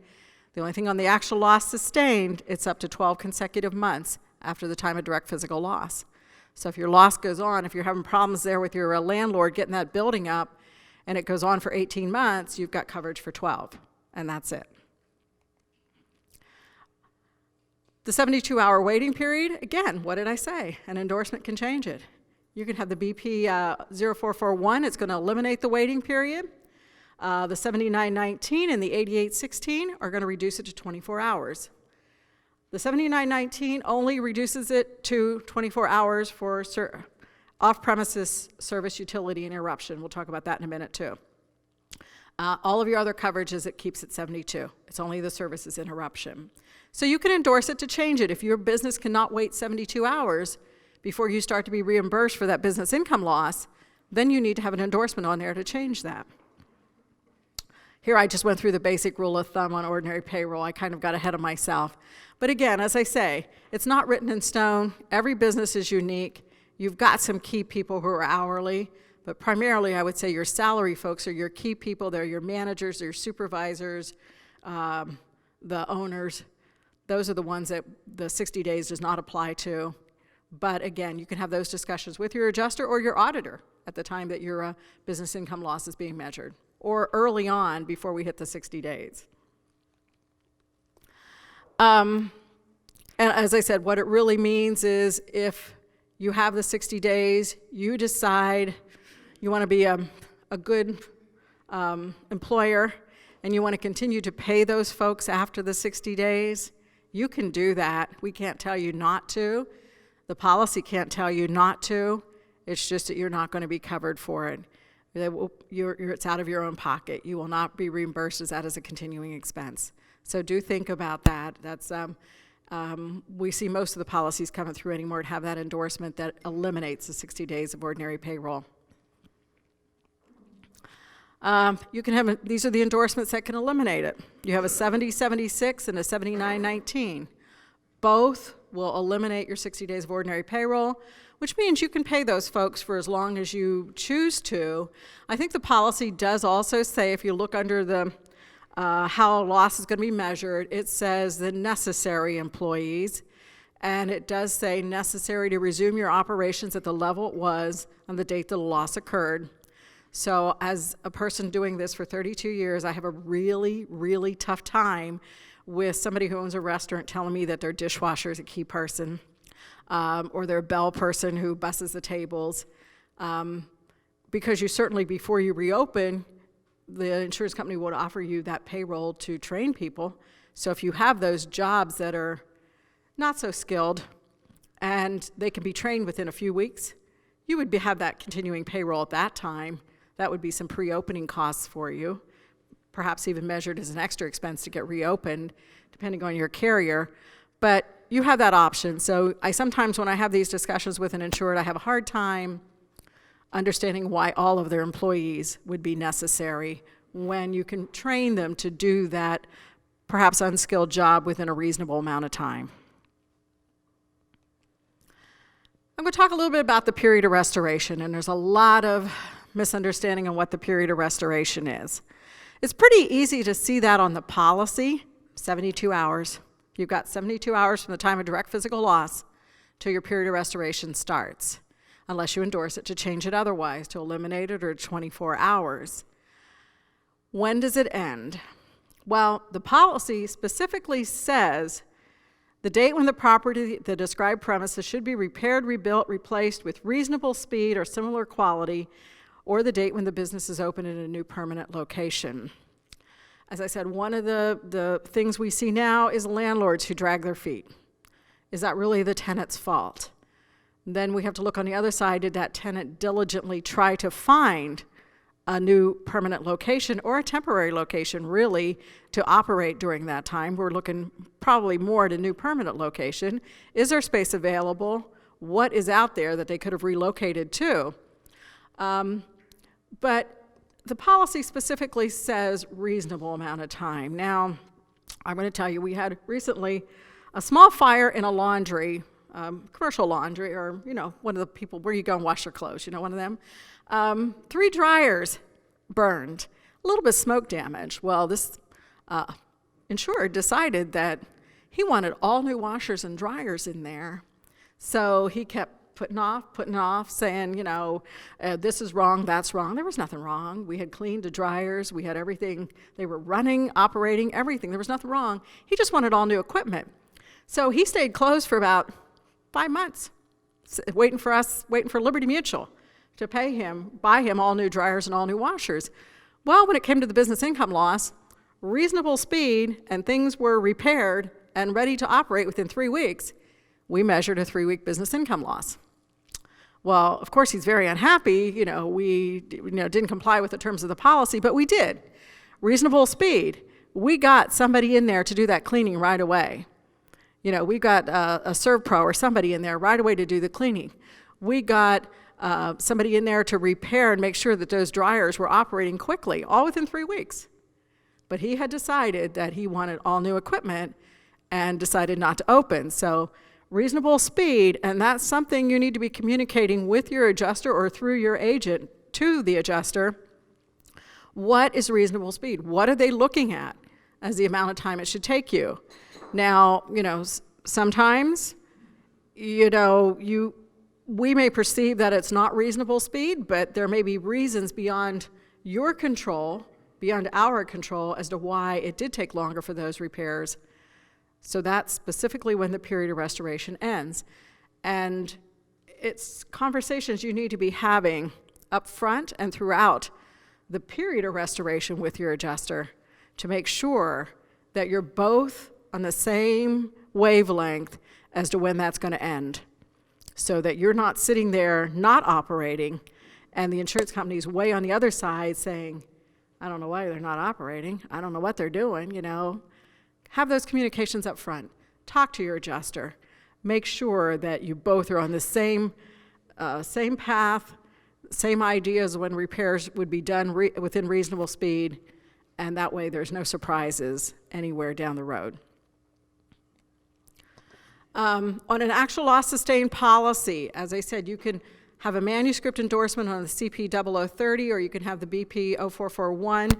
The only thing on the actual loss sustained, it's up to 12 consecutive months after the time of direct physical loss. So if your loss goes on, if you're having problems there with your landlord getting that building up, and it goes on for 18 months, you've got coverage for 12, and that's it. The 72-hour waiting period, again, what did I say? An endorsement can change it. You can have the BP 0441, it's going to eliminate the waiting period. The 7919 and the 8816 are going to reduce it to 24 hours. The 7919 only reduces it to 24 hours for off-premises service utility interruption. We'll talk about that in a minute too. All of your other coverages, it keeps it 72. It's only the services interruption. So you can endorse it to change it. If your business cannot wait 72 hours before you start to be reimbursed for that business income loss, then you need to have an endorsement on there to change that. Here I just went through the basic rule of thumb on ordinary payroll. I kind of got ahead of myself. But again, as I say, it's not written in stone. Every business is unique. You've got some key people who are hourly, but primarily I would say your salary folks are your key people. They're your managers, they're your supervisors, the owners. Those are the ones that the 60 days does not apply to. But again, you can have those discussions with your adjuster or your auditor at the time that your business income loss is being measured, or early on before we hit the 60 days. And as I said, what it really means is if you have the 60 days, you decide you want to be a good employer and you want to continue to pay those folks after the 60 days, you can do that. We can't tell you not to. The policy can't tell you not to. It's just that you're not going to be covered for it. It's out of your own pocket. You will not be reimbursed as that as a continuing expense. So do think about that. That's we see most of the policies coming through anymore to have that endorsement that eliminates the 60 days of ordinary payroll. You can have these are the endorsements that can eliminate it. You have a 7076 and a 7919. Both will eliminate your 60 days of ordinary payroll, which means you can pay those folks for as long as you choose to. I think the policy does also say, if you look under the how loss is going to be measured, it says the necessary employees, and it does say necessary to resume your operations at the level it was on the date that the loss occurred. So as a person doing this for 32 years, I have a really, really tough time with somebody who owns a restaurant telling me that their dishwasher is a key person, or their bell person who busses the tables, because you certainly, before you reopen, the insurance company would offer you that payroll to train people. So if you have those jobs that are not so skilled and they can be trained within a few weeks, you would have that continuing payroll at that time. That would be some pre-opening costs for you, perhaps even measured as an extra expense to get reopened, depending on your carrier. But you have that option. So I sometimes, when I have these discussions with an insured, I have a hard time understanding why all of their employees would be necessary when you can train them to do that perhaps unskilled job within a reasonable amount of time. I'm going to talk a little bit about the period of restoration, and there's a lot of misunderstanding on what the period of restoration is. It's pretty easy to see that on the policy, 72 hours. You've got 72 hours from the time of direct physical loss till your period of restoration starts, unless you endorse it to change it otherwise, to eliminate it, or 24 hours. When does it end? Well, the policy specifically says the date when the property, the described premises, should be repaired, rebuilt, replaced with reasonable speed or similar quality, or the date when the business is open in a new permanent location. As I said, one of the things we see now is landlords who drag their feet. Is that really the tenant's fault? Then we have to look on the other side. Did that tenant diligently try to find a new permanent location or a temporary location, really, to operate during that time? We're looking probably more at a new permanent location. Is there space available? What is out there that they could have relocated to? But the policy specifically says reasonable amount of time. Now, I'm going to tell you, we had recently a small fire in a laundry, commercial laundry, or, one of the people where you go and wash your clothes, one of them. 3 dryers burned, a little bit of smoke damage. Well, this insurer decided that he wanted all new washers and dryers in there. So he kept putting off, saying, this is wrong, that's wrong. There was nothing wrong. We had cleaned the dryers. We had everything. They were running, operating, everything. There was nothing wrong. He just wanted all new equipment. So he stayed closed for about 5 months, waiting for Liberty Mutual to buy him all new dryers and all new washers. Well, when it came to the business income loss, reasonable speed, and things were repaired and ready to operate within 3 weeks, we measured a 3-week business income loss. Well, of course, he's very unhappy. We didn't comply with the terms of the policy, but we did. Reasonable speed. We got somebody in there to do that cleaning right away. We got a ServPro or somebody in there right away to do the cleaning. We got somebody in there to repair and make sure that those dryers were operating quickly, all within 3 weeks. But he had decided that he wanted all new equipment and decided not to open. So reasonable speed, and that's something you need to be communicating with your adjuster or through your agent to the adjuster. What is reasonable speed? What are they looking at as the amount of time it should take you? Now, sometimes, we may perceive that it's not reasonable speed, but there may be reasons beyond your control, beyond our control, as to why it did take longer for those repairs. So that's specifically when the period of restoration ends. And it's conversations you need to be having up front and throughout the period of restoration with your adjuster to make sure that you're both on the same wavelength as to when that's going to end, so that you're not sitting there not operating and the insurance company's way on the other side saying, I don't know why they're not operating. I don't know what they're doing, Have those communications up front. Talk to your adjuster. Make sure that you both are on the same path, same ideas when repairs would be done within reasonable speed, and that way there's no surprises anywhere down the road. On an actual loss sustained policy, as I said, you can have a manuscript endorsement on the CP 0030, or you can have the BP 0441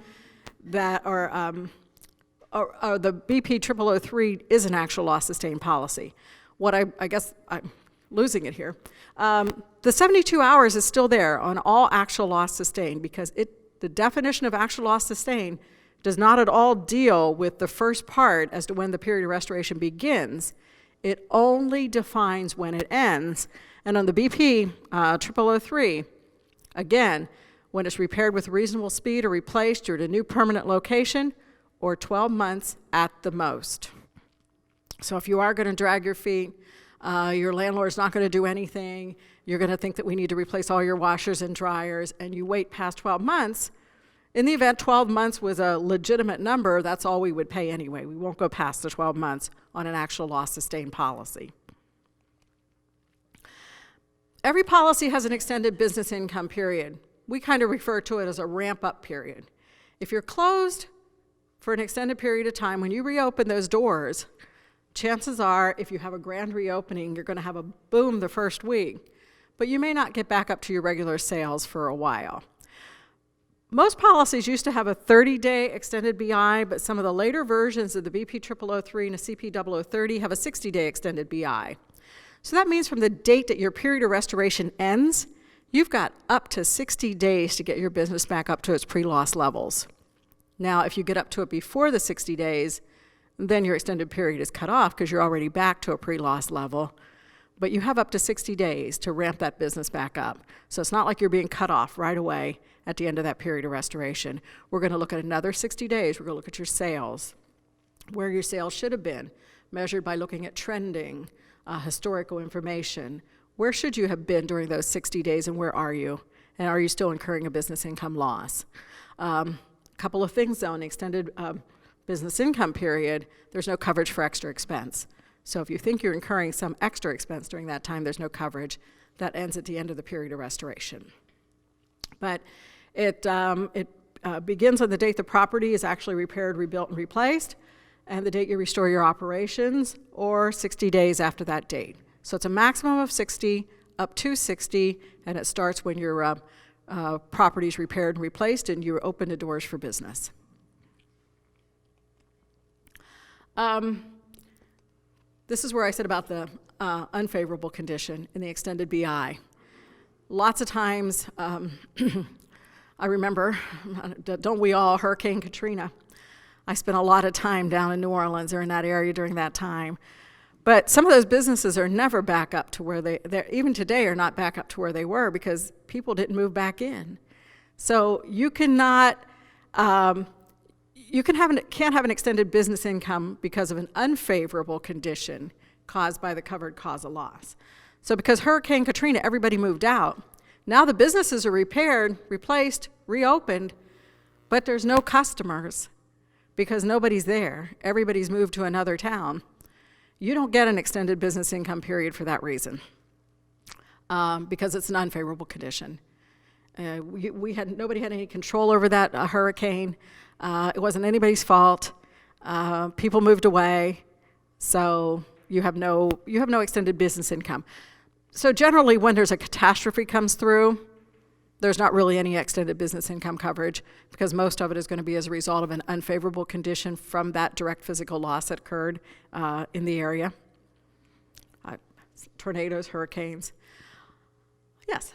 that are the BP 0003 is an actual loss sustained policy. What I guess I'm losing it here. The 72 hours is still there on all actual loss sustained, because the definition of actual loss sustained does not at all deal with the first part as to when the period of restoration begins. It only defines when it ends. And on the BP 0003, again, when it's repaired with reasonable speed or replaced or at a new permanent location, or 12 months at the most. So if you are going to drag your feet, your landlord's not going to do anything, you're going to think that we need to replace all your washers and dryers, and you wait past 12 months, in the event 12 months was a legitimate number, that's all we would pay anyway. We won't go past the 12 months on an actual loss sustained policy. Every policy has an extended business income period. We kind of refer to it as a ramp-up period. If you're closed for an extended period of time, when you reopen those doors, chances are, if you have a grand reopening, you're going to have a boom the first week, but you may not get back up to your regular sales for a while. Most policies used to have a 30-day extended BI, but some of the later versions of the BP 0003 and the CP 0030 have a 60-day extended BI. So that means from the date that your period of restoration ends, you've got up to 60 days to get your business back up to its pre-loss levels. Now, if you get up to it before the 60 days, then your extended period is cut off because you're already back to a pre-loss level. But you have up to 60 days to ramp that business back up. So it's not like you're being cut off right away at the end of that period of restoration. We're going to look at another 60 days. We're going to look at your sales, where your sales should have been, measured by looking at trending, historical information. Where should you have been during those 60 days, and where are you? And are you still incurring a business income loss? Couple of things, though. In the extended business income period, there's no coverage for extra expense. So if you think you're incurring some extra expense during that time, there's no coverage. That ends at the end of the period of restoration. But it begins on the date the property is actually repaired, rebuilt, and replaced, and the date you restore your operations, or 60 days after that date. So it's a maximum of 60, up to 60, and it starts when your property is repaired and replaced and you open the doors for business. This is where I said about the unfavorable condition in the extended BI. Lots of times, I remember, don't we all, Hurricane Katrina. I spent a lot of time down in New Orleans or in that area during that time. But some of those businesses are never back up to where even today are not back up to where they were because people didn't move back in. So you can't have an extended business income because of an unfavorable condition caused by the covered cause of loss. So because Hurricane Katrina, everybody moved out. Now the businesses are repaired, replaced, reopened, but there's no customers because nobody's there. Everybody's moved to another town. You don't get an extended business income period for that reason because it's an unfavorable condition. Nobody had any control over that hurricane. It wasn't anybody's fault. People moved away, so you have no extended business income. So generally, when there's a catastrophe comes through, there's not really any extended business income coverage because most of it is going to be as a result of an unfavorable condition from that direct physical loss that occurred in the area. Tornadoes, hurricanes. Yes?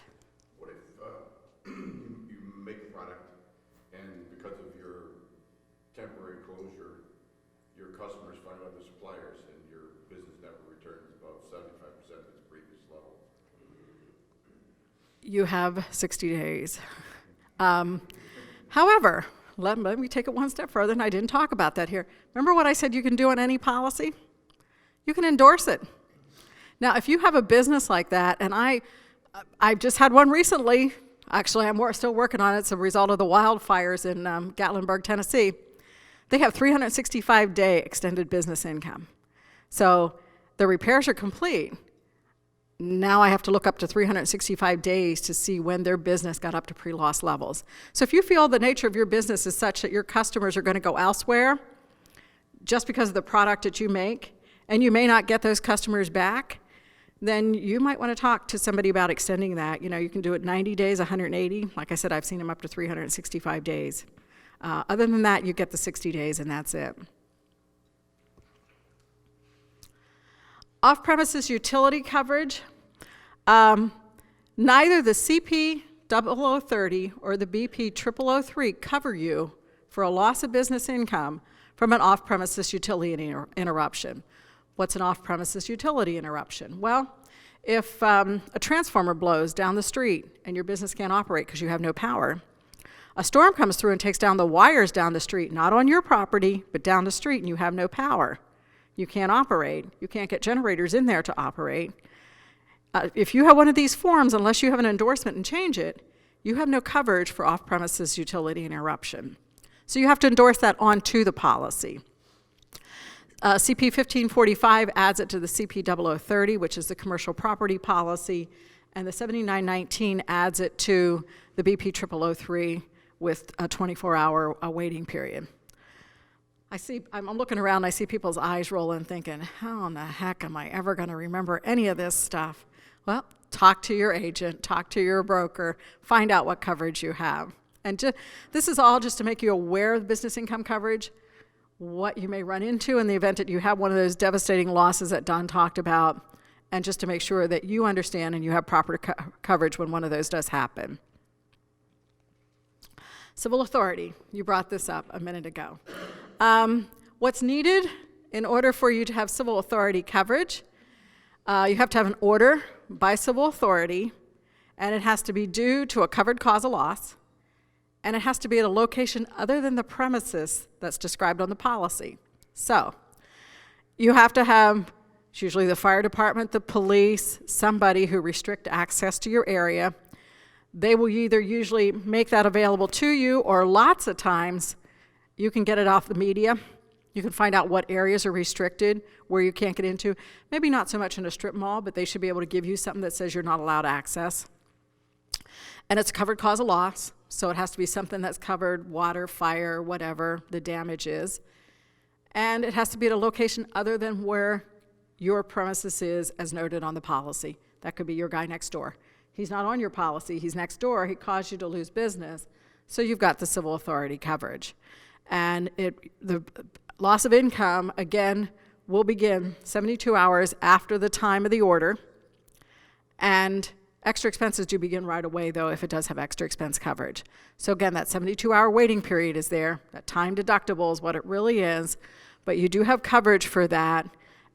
What if you make a product and because of your temporary closure, your customers find other suppliers and your business never returns above 75% of its previous level? You have 60 days. However, let me take it one step further, and I didn't talk about that here. Remember what I said you can do on any policy? You can endorse it. Now, if you have a business like that, and I just had one recently. Actually, I'm still working on it. It's a result of the wildfires in Gatlinburg, Tennessee. They have 365-day extended business income. So the repairs are complete. Now I have to look up to 365 days to see when their business got up to pre-loss levels. So if you feel the nature of your business is such that your customers are going to go elsewhere just because of the product that you make, and you may not get those customers back, then you might want to talk to somebody about extending that. You know, you can do it 90 days, 180. Like I said, I've seen them up to 365 days. Other than that, you get the 60 days, and that's it. Off-premises utility coverage. Neither the CP 0030 or the BP 0003 cover you for a loss of business income from an off-premises utility interruption. What's an off-premises utility interruption? Well, if a transformer blows down the street and your business can't operate because you have no power, a storm comes through and takes down the wires down the street, not on your property, but down the street, and you have no power. You can't operate. You can't get generators in there to operate. If you have one of these forms, unless you have an endorsement and change it, you have no coverage for off-premises utility interruption. So you have to endorse that onto the policy. CP 1545 adds it to the CP 0030, which is the commercial property policy, and the 7919 adds it to the BP 0003 with a 24-hour waiting period. I'm looking around, I see people's eyes rolling thinking, how in the heck am I ever going to remember any of this stuff? Well, talk to your agent, talk to your broker, find out what coverage you have. And this is all just to make you aware of business income coverage, what you may run into in the event that you have one of those devastating losses that Don talked about, and just to make sure that you understand and you have proper coverage when one of those does happen. Civil authority, you brought this up a minute ago. What's needed in order for you to have civil authority coverage? You have to have an order by civil authority, and it has to be due to a covered cause of loss, and it has to be at a location other than the premises that's described on the policy. So, you have to have, it's usually the fire department, the police, somebody who restrict access to your area. They will either usually make that available to you, or lots of times you can get it off the media. You can find out what areas are restricted, where you can't get into. Maybe not so much in a strip mall, but they should be able to give you something that says you're not allowed access. And it's a covered cause of loss, so it has to be something that's covered, water, fire, whatever the damage is. And it has to be at a location other than where your premises is, as noted on the policy. That could be your guy next door. He's not on your policy, he's next door, he caused you to lose business, so you've got the civil authority coverage. And the loss of income, again, will begin 72 hours after the time of the order, and extra expenses do begin right away, though, if it does have extra expense coverage. So again, that 72-hour waiting period is there. That time deductible is what it really is, but you do have coverage for that,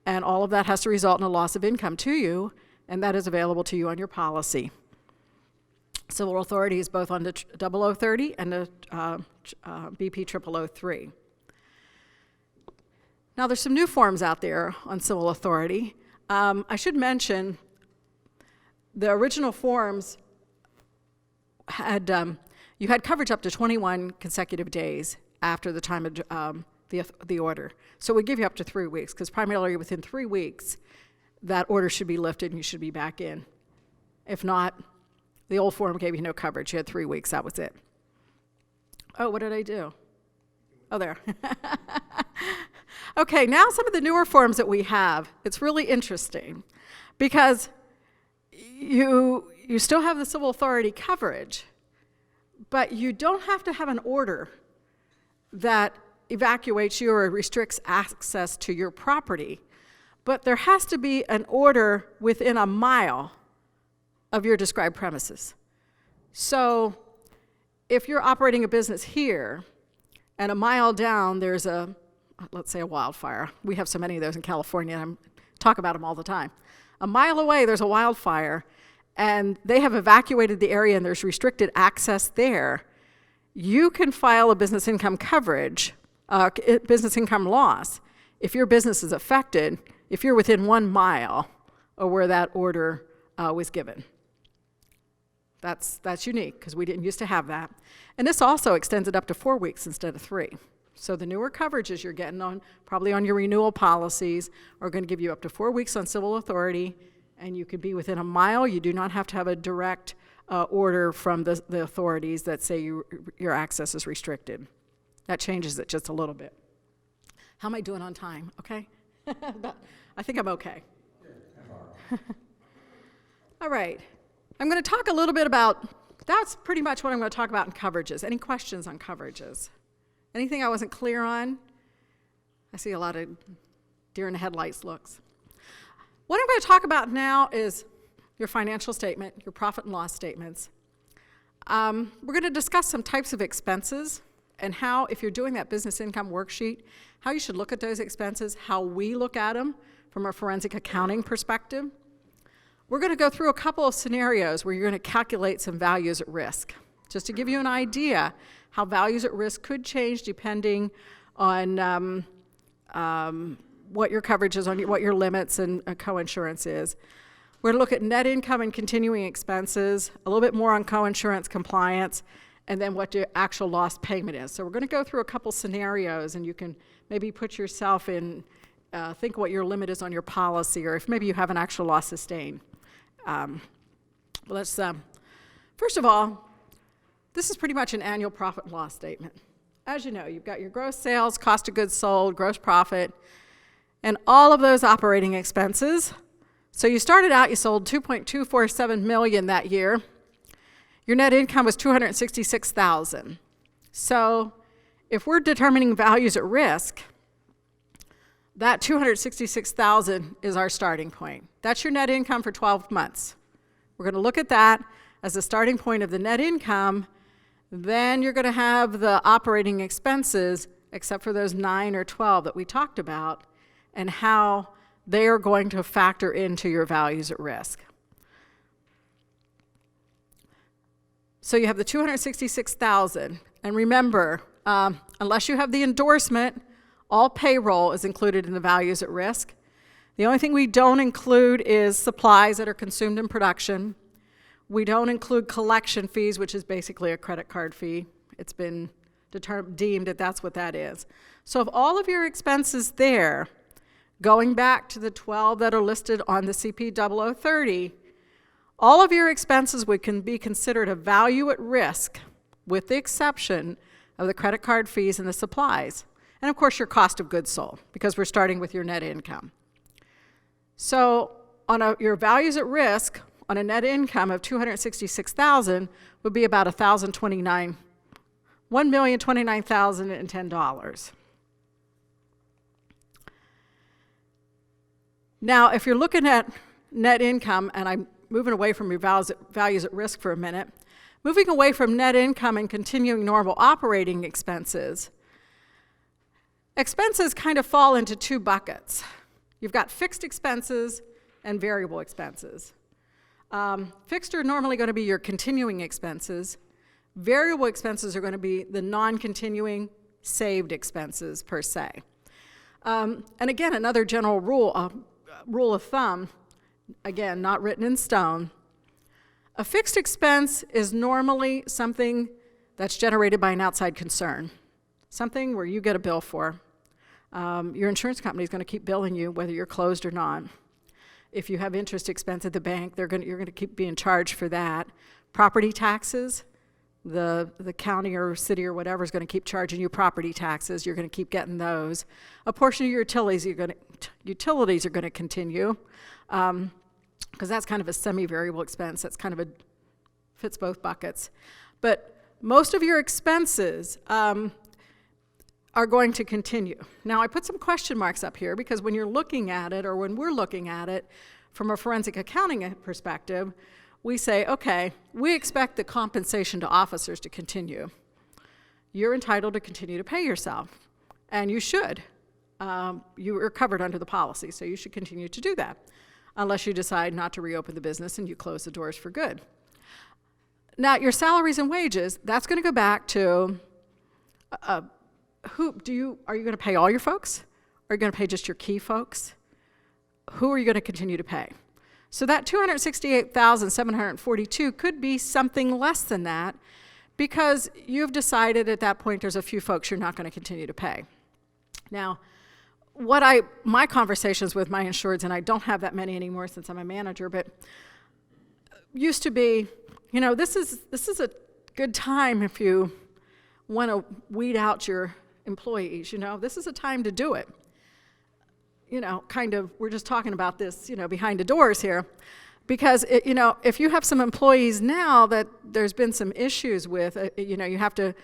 and all of that has to result in a loss of income to you, and that is available to you on your policy. Civil authority is both on the 0030 and the BP 0003. Now, there's some new forms out there on civil authority. I should mention the original forms had, you had coverage up to 21 consecutive days after the time of the order. So it would give you up to 3 weeks, because primarily within 3 weeks, that order should be lifted and you should be back in. If not, the old form gave you no coverage. You had 3 weeks, that was it. Oh, what did I do? Oh, there. Okay, now some of the newer forms that we have, it's really interesting because you still have the civil authority coverage, but you don't have to have an order that evacuates you or restricts access to your property, but there has to be an order within a mile of your described premises. So if you're operating a business here and a mile down there's let's say a wildfire. We have so many of those in California, and I talk about them all the time. A mile away there's a wildfire, and they have evacuated the area and there's restricted access there. You can file a business income coverage, business income loss, if your business is affected, if you're within 1 mile of where that order was given. That's unique, because we didn't used to have that. And this also extends it up to 4 weeks instead of 3. So the newer coverages you're getting probably on your renewal policies are going to give you up to 4 weeks on civil authority, and you could be within a mile. You do not have to have a direct order from the authorities that say your access is restricted. That changes it just a little bit. How am I doing on time? Okay? I think I'm okay. All right. I'm going to talk a little bit about, that's pretty much what I'm going to talk about in coverages. Any questions on coverages? Anything I wasn't clear on? I see a lot of deer in the headlights looks. What I'm going to talk about now is your financial statement, your profit and loss statements. We're going to discuss some types of expenses and how, if you're doing that business income worksheet, how you should look at those expenses, how we look at them from a forensic accounting perspective. We're going to go through a couple of scenarios where you're going to calculate some values at risk, just to give you an idea how values at risk could change depending on what your coverage is, on what your limits and coinsurance is. We're going to look at net income and continuing expenses, a little bit more on coinsurance compliance, and then what your actual lost payment is. So we're going to go through a couple scenarios, and you can maybe put yourself in, think what your limit is on your policy, or if maybe you have an actual loss sustained. Let's, first of all, this is pretty much an annual profit and loss statement. As you know, you've got your gross sales, cost of goods sold, gross profit, and all of those operating expenses. So you started out, you sold $2.247 million that year. Your net income was $266,000. So if we're determining values at risk, that $266,000 is our starting point. That's your net income for 12 months. We're going to look at that as the starting point of the net income. Then you're going to have the operating expenses, except for those 9 or 12 that we talked about, and how they are going to factor into your values at risk. So you have the $266,000, and remember, unless you have the endorsement, all payroll is included in the values at risk. The only thing we don't include is supplies that are consumed in production. We don't include collection fees, which is basically a credit card fee. It's been deemed that that's what that is. So of all of your expenses there, going back to the 12 that are listed on the CP 0030, all of your expenses can be considered a value at risk, with the exception of the credit card fees and the supplies. And of course, your cost of goods sold, because we're starting with your net income. So on your values at risk, on a net income of $266,000 would be about $1,029,010. Now, if you're looking at net income, and I'm moving away from your values at risk for a minute, moving away from net income and continuing normal operating expenses, expenses kind of fall into two buckets. You've got fixed expenses and variable expenses. Fixed are normally going to be your continuing expenses. Variable expenses are going to be the non-continuing saved expenses per se. And again, another general rule of thumb, again, not written in stone, a fixed expense is normally something that's generated by an outside concern, something where you get a bill for. Your insurance company is going to keep billing you whether you're closed or not. If you have interest expense at the bank, you're going to keep being charged for that. Property taxes, the county or city or whatever is going to keep charging you property taxes. You're going to keep getting those. A portion of your utilities are going to continue, because that's kind of a semi-variable expense. That's kind of fits both buckets. But most of your expenses are going to continue. Now, I put some question marks up here because when you're looking at it, or when we're looking at it from a forensic accounting perspective, we say, okay, we expect the compensation to officers to continue. You're entitled to continue to pay yourself, and you should. You are covered under the policy, so you should continue to do that, unless you decide not to reopen the business and you close the doors for good. Now, your salaries and wages, that's going to go back to are you going to pay all your folks? Are you going to pay just your key folks? Who are you going to continue to pay? So that $268,742 could be something less than that, because you've decided at that point there's a few folks you're not going to continue to pay. Now, my conversations with my insureds, and I don't have that many anymore since I'm a manager, but used to be, this is a good time if you want to weed out your employees. This is a time to do it. We're just talking about this, behind the doors here, because if you have some employees now that there's been some issues with, you have to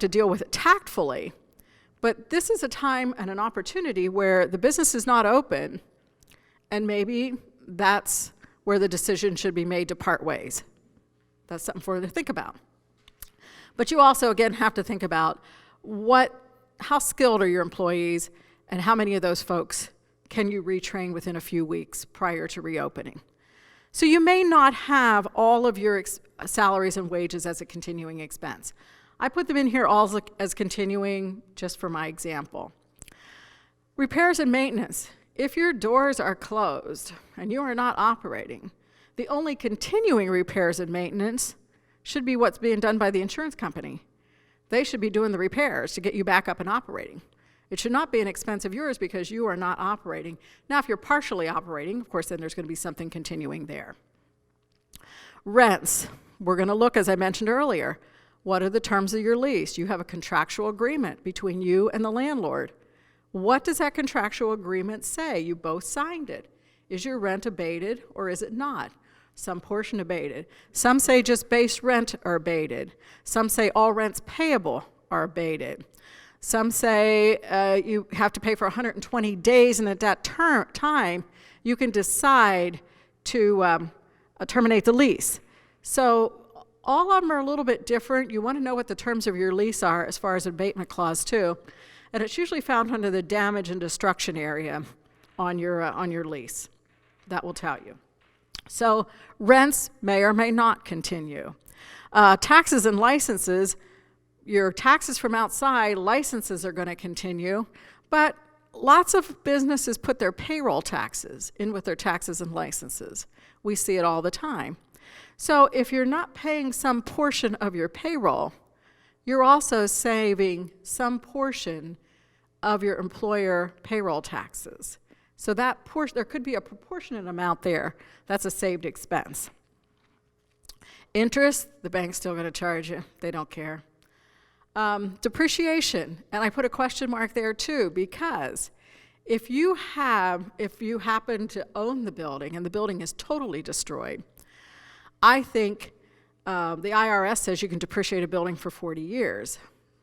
deal with it tactfully. But this is a time and an opportunity where the business is not open, and maybe that's where the decision should be made to part ways. That's something for you to think about. But you also, again, have to think about how skilled are your employees, and how many of those folks can you retrain within a few weeks prior to reopening. So you may not have all of your salaries and wages as a continuing expense. I put them in here all as continuing just for my example. Repairs and maintenance. If your doors are closed and you are not operating, the only continuing repairs and maintenance should be what's being done by the insurance company. They should be doing the repairs to get you back up and operating. It should not be an expense of yours because you are not operating. Now, if you're partially operating, of course, then there's going to be something continuing there. Rents. We're going to look, as I mentioned earlier, what are the terms of your lease? You have a contractual agreement between you and the landlord. What does that contractual agreement say? You both signed it. Is your rent abated or is it not? Some portion abated. Some say just base rent are abated. Some say all rents payable are abated. Some say you have to pay for 120 days, and at that time, you can decide to terminate the lease. So all of them are a little bit different. You want to know what the terms of your lease are as far as abatement clause too. And it's usually found under the damage and destruction area on your lease. That will tell you. So rents may or may not continue. Taxes and licenses, your taxes from outside, licenses are going to continue, but lots of businesses put their payroll taxes in with their taxes and licenses. We see it all the time. So if you're not paying some portion of your payroll, you're also saving some portion of your employer payroll taxes. So that portion, there could be a proportionate amount there. That's a saved expense. Interest, the bank's still going to charge you. They don't care. Depreciation, and I put a question mark there too, because if you happen to own the building and the building is totally destroyed, I think the IRS says you can depreciate a building for 40 years.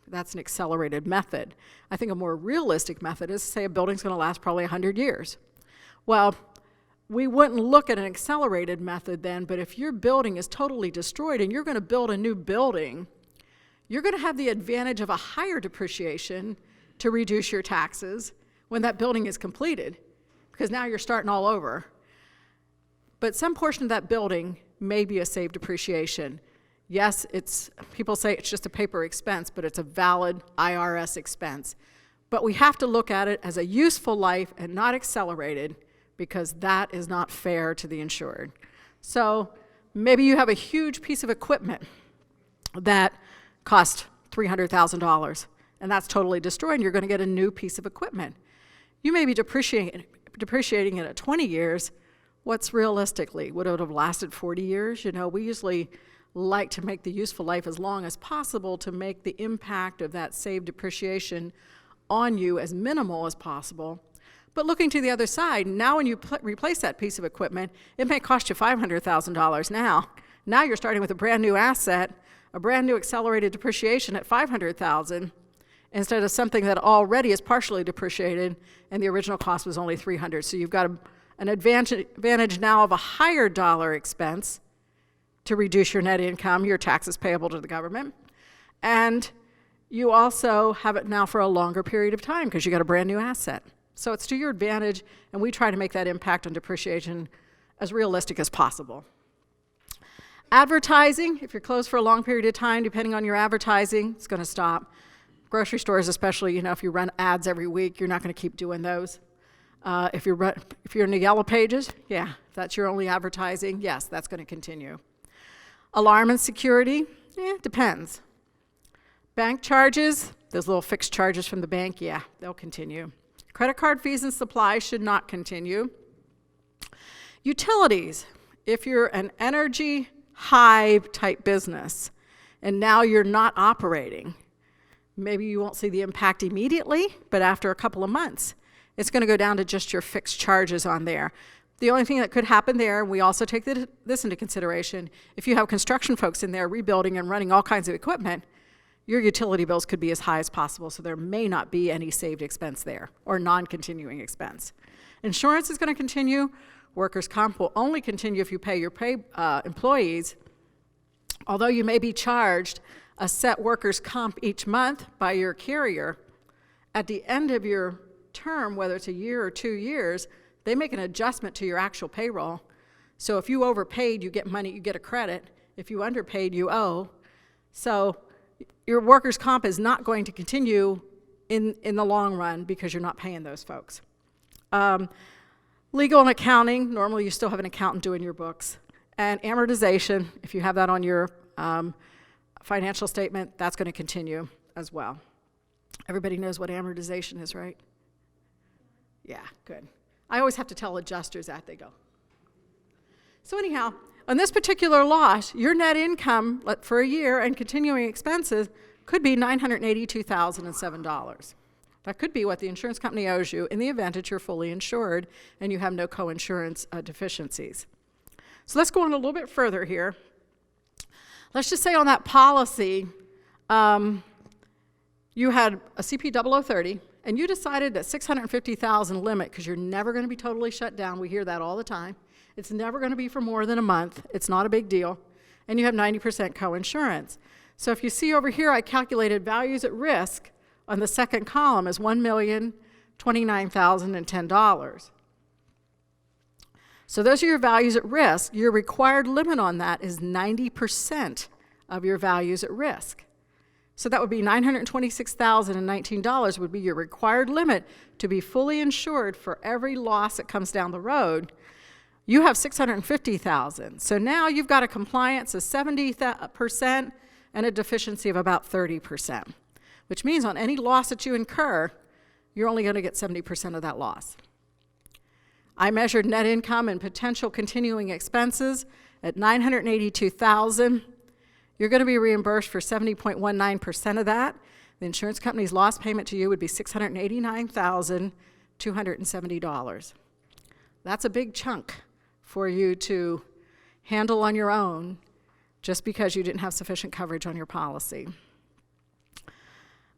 That's an accelerated method. I think a more realistic method is to say a building's going to last probably 100 years. Well, we wouldn't look at an accelerated method then, but if your building is totally destroyed and you're going to build a new building, you're going to have the advantage of a higher depreciation to reduce your taxes when that building is completed, because now you're starting all over. But some portion of that building may be a saved depreciation. Yes, people say it's just a paper expense, but it's a valid IRS expense. But we have to look at it as a useful life and not accelerated, because that is not fair to the insured. So maybe you have a huge piece of equipment that cost $300,000, and that's totally destroyed, and you're going to get a new piece of equipment. You may be depreciating it at 20 years. What's realistically? Would it have lasted 40 years? You know, we usually like to make the useful life as long as possible to make the impact of that saved depreciation on you as minimal as possible. But looking to the other side, now when you replace that piece of equipment, it may cost you $500,000 now. Now you're starting with a brand new asset, a brand new accelerated depreciation at $500,000, instead of something that already is partially depreciated and the original cost was only $300,000. So you've got an advantage now of a higher dollar expense to reduce your net income, your taxes payable to the government, and you also have it now for a longer period of time because you got a brand new asset. So it's to your advantage, and we try to make that impact on depreciation as realistic as possible. Advertising, if you're closed for a long period of time, depending on your advertising, it's going to stop. Grocery stores especially, you know, if you run ads every week, you're not going to keep doing those. If you're in the Yellow Pages, yeah, if that's your only advertising, yes, that's going to continue. Alarm and security, depends. Bank charges, those little fixed charges from the bank, yeah, they'll continue. Credit card fees and supplies should not continue. Utilities, if you're an energy high type business and now you're not operating, maybe you won't see the impact immediately, but after a couple of months, it's going to go down to just your fixed charges on there. The only thing that could happen there, we also take this into consideration, if you have construction folks in there rebuilding and running all kinds of equipment, your utility bills could be as high as possible, so there may not be any saved expense there or non-continuing expense. Insurance is going to continue. Workers' comp will only continue if you pay your employees, although you may be charged a set workers' comp each month by your carrier. At the end of your term, whether it's a year or 2 years, they make an adjustment to your actual payroll. So if you overpaid, you get money, you get a credit. If you underpaid, you owe. So your workers' comp is not going to continue in the long run because you're not paying those folks. Legal and accounting, normally you still have an accountant doing your books. And amortization, if you have that on your financial statement, that's going to continue as well. Everybody knows what amortization is, right? Yeah, good. I always have to tell adjusters that. They go. So anyhow, on this particular loss, your net income for a year and continuing expenses could be $982,007. That could be what the insurance company owes you in the event that you're fully insured and you have no co-insurance deficiencies. So let's go on a little bit further here. Let's just say on that policy, you had a CP 0030, and you decided that $650,000 limit, because you're never going to be totally shut down. We hear that all the time. It's never going to be for more than a month. It's not a big deal. And you have 90% co-insurance. So if you see over here, I calculated values at risk on the second column as $1,029,010. So those are your values at risk. Your required limit on that is 90% of your values at risk. So that would be $926,019 would be your required limit to be fully insured for every loss that comes down the road. You have $650,000. So now you've got a compliance of 70% and a deficiency of about 30%, which means on any loss that you incur, you're only going to get 70% of that loss. I measured net income and potential continuing expenses at $982,000. You're going to be reimbursed for 70.19% of that. The insurance company's loss payment to you would be $689,270. That's a big chunk for you to handle on your own just because you didn't have sufficient coverage on your policy.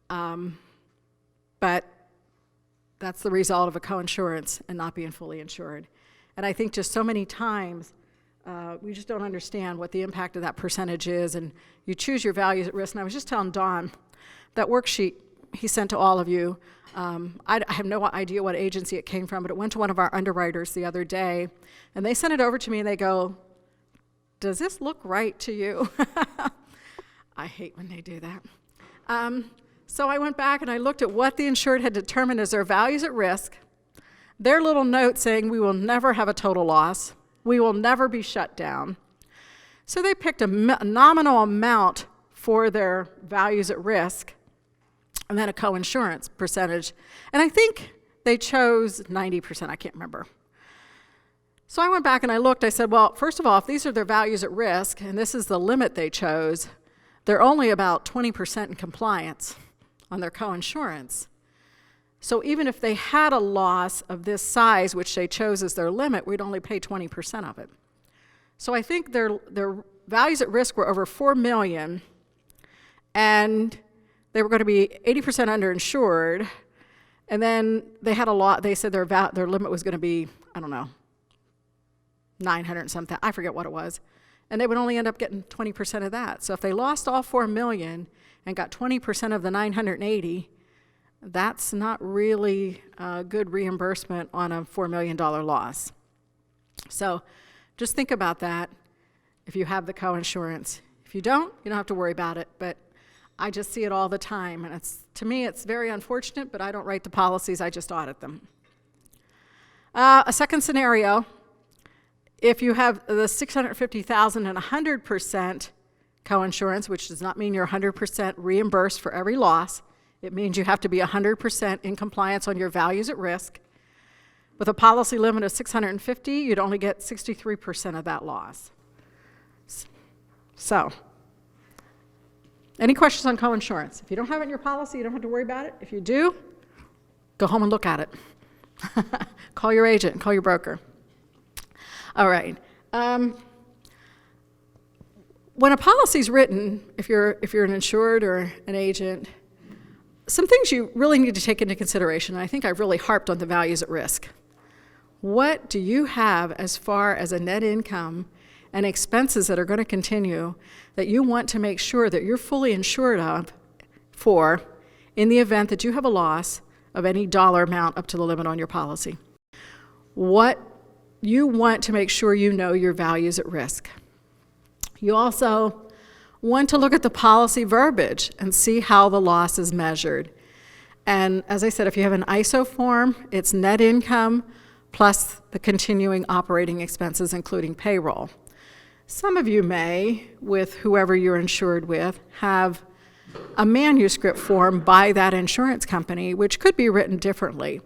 But that's the result of a coinsurance and not being fully insured. And I think just so many times we just don't understand what the impact of that percentage is, and you choose your values at risk. And I was just telling Don, that worksheet he sent to all of you, I have no idea what agency it came from, but it went to one of our underwriters the other day, and they sent it over to me and they go, does this look right to you? I hate when they do that. So I went back and I looked at what the insured had determined as their values at risk, their little note saying we will never have a total loss, we will never be shut down. So they picked a nominal amount for their values at risk and then a coinsurance percentage. And I think they chose 90%, I can't remember. So I went back and I looked, I said, well, first of all, if these are their values at risk and this is the limit they chose, they're only about 20% in compliance on their coinsurance. So even if they had a loss of this size, which they chose as their limit, we'd only pay 20% of it. So I think their values at risk were over $4 million, and they were going to be 80% underinsured, and then they had a lot. They said their limit was going to be, I don't know, 900 and something. I forget what it was. And they would only end up getting 20% of that. So if they lost all $4 million and got 20% of the 980, that's not really a good reimbursement on a $4 million loss. So just think about that if you have the coinsurance. If you don't have to worry about it, but I just see it all the time, and to me it's very unfortunate, but I don't write the policies, I just audit them. A second scenario, if you have the $650,000 and 100% coinsurance, which does not mean you're 100% reimbursed for every loss, it means you have to be 100% in compliance on your values at risk. With a policy limit of $650,000, you'd only get 63% of that loss. So, any questions on coinsurance? If you don't have it in your policy, you don't have to worry about it. If you do, go home and look at it. Call your agent, call your broker. All right. When a policy's written, if you're an insured or an agent, some things you really need to take into consideration, and I think I've really harped on the values at risk. What do you have as far as a net income and expenses that are going to continue that you want to make sure that you're fully insured for in the event that you have a loss of any dollar amount up to the limit on your policy? What you want to make sure you know your values at risk. You also want to look at the policy verbiage and see how the loss is measured. And as I said, if you have an ISO form, it's net income plus the continuing operating expenses, including payroll. Some of you may, with whoever you're insured with, have a manuscript form by that insurance company, which could be written differently.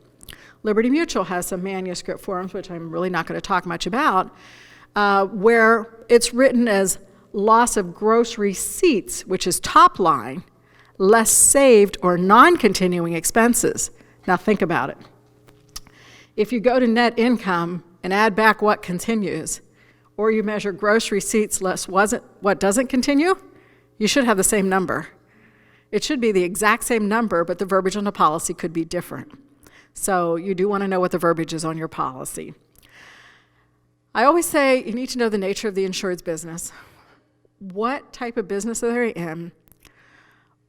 Liberty Mutual has some manuscript forms, which I'm really not going to talk much about, where it's written as loss of gross receipts, which is top line, less saved or non-continuing expenses. Now think about it. If you go to net income and add back what continues, or you measure gross receipts less what doesn't continue, you should have the same number. It should be the exact same number, but the verbiage on the policy could be different. So you do want to know what the verbiage is on your policy. I always say you need to know the nature of the insured's business. What type of business are they in?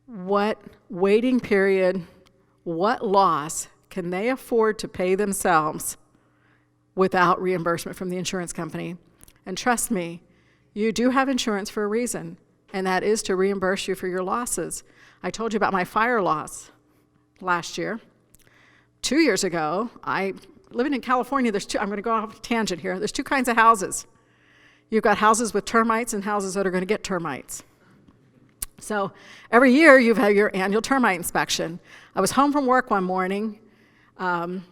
What waiting period, what loss can they afford to pay themselves without reimbursement from the insurance company. And trust me, you do have insurance for a reason, and that is to reimburse you for your losses. I told you about my fire loss last year. 2 years ago, living in California, I'm going to go off a tangent here. There's two kinds of houses. You've got houses with termites and houses that are going to get termites. So every year you've had your annual termite inspection. I was home from work one morning, and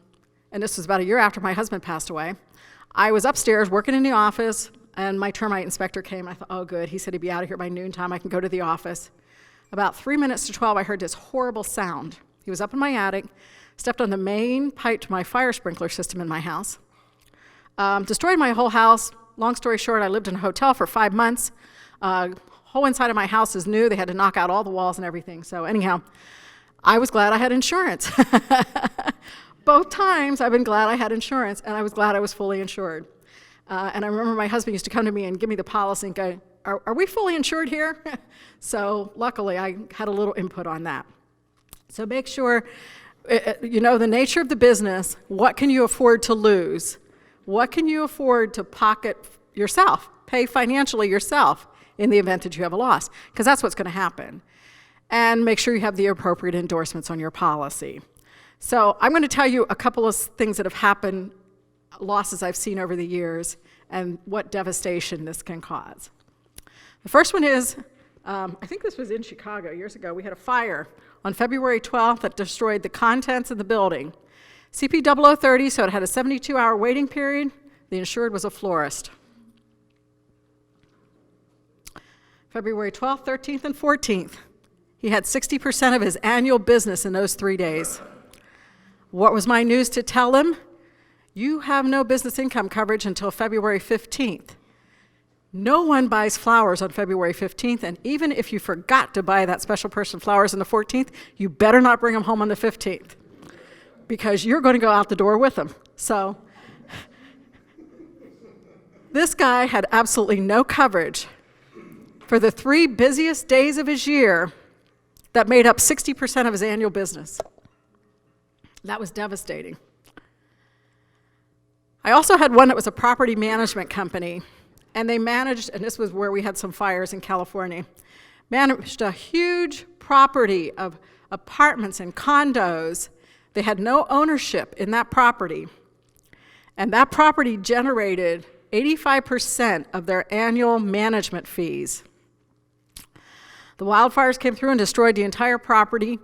this was about a year after my husband passed away. I was upstairs working in the office, and my termite inspector came. I thought, oh, good. He said he'd be out of here by noontime. I can go to the office. About 3 minutes to 12, I heard this horrible sound. He was up in my attic, stepped on the main pipe to my fire sprinkler system in my house, destroyed my whole house. Long story short, I lived in a hotel for 5 months. Whole inside of my house is new. They had to knock out all the walls and everything. So anyhow, I was glad I had insurance. Both times I've been glad I had insurance, and I was glad I was fully insured. And I remember my husband used to come to me and give me the policy and go, are we fully insured here? So luckily I had a little input on that. So make sure, you know the nature of the business. What can you afford to lose? What can you afford to pocket yourself, pay financially yourself in the event that you have a loss? Because that's what's going to happen. And make sure you have the appropriate endorsements on your policy. So I'm going to tell you a couple of things that have happened, losses I've seen over the years, and what devastation this can cause. The first one is, I think this was in Chicago years ago. We had a fire on February 12th that destroyed the contents of the building. CP0030, so it had a 72-hour waiting period. The insured was a florist. February 12th, 13th, and 14th. He had 60% of his annual business in those 3 days. What was my news to tell him? You have no business income coverage until February 15th. No one buys flowers on February 15th, and even if you forgot to buy that special person flowers on the 14th, you better not bring them home on the 15th, because you're going to go out the door with them. So this guy had absolutely no coverage for the 3 busiest days of his year that made up 60% of his annual business. That was devastating. I also had one that was a property management company, and they managed, and this was where we had some fires in California, managed a huge property of apartments and condos. They had no ownership in that property, and that property generated 85% of their annual management fees. The wildfires came through and destroyed the entire property.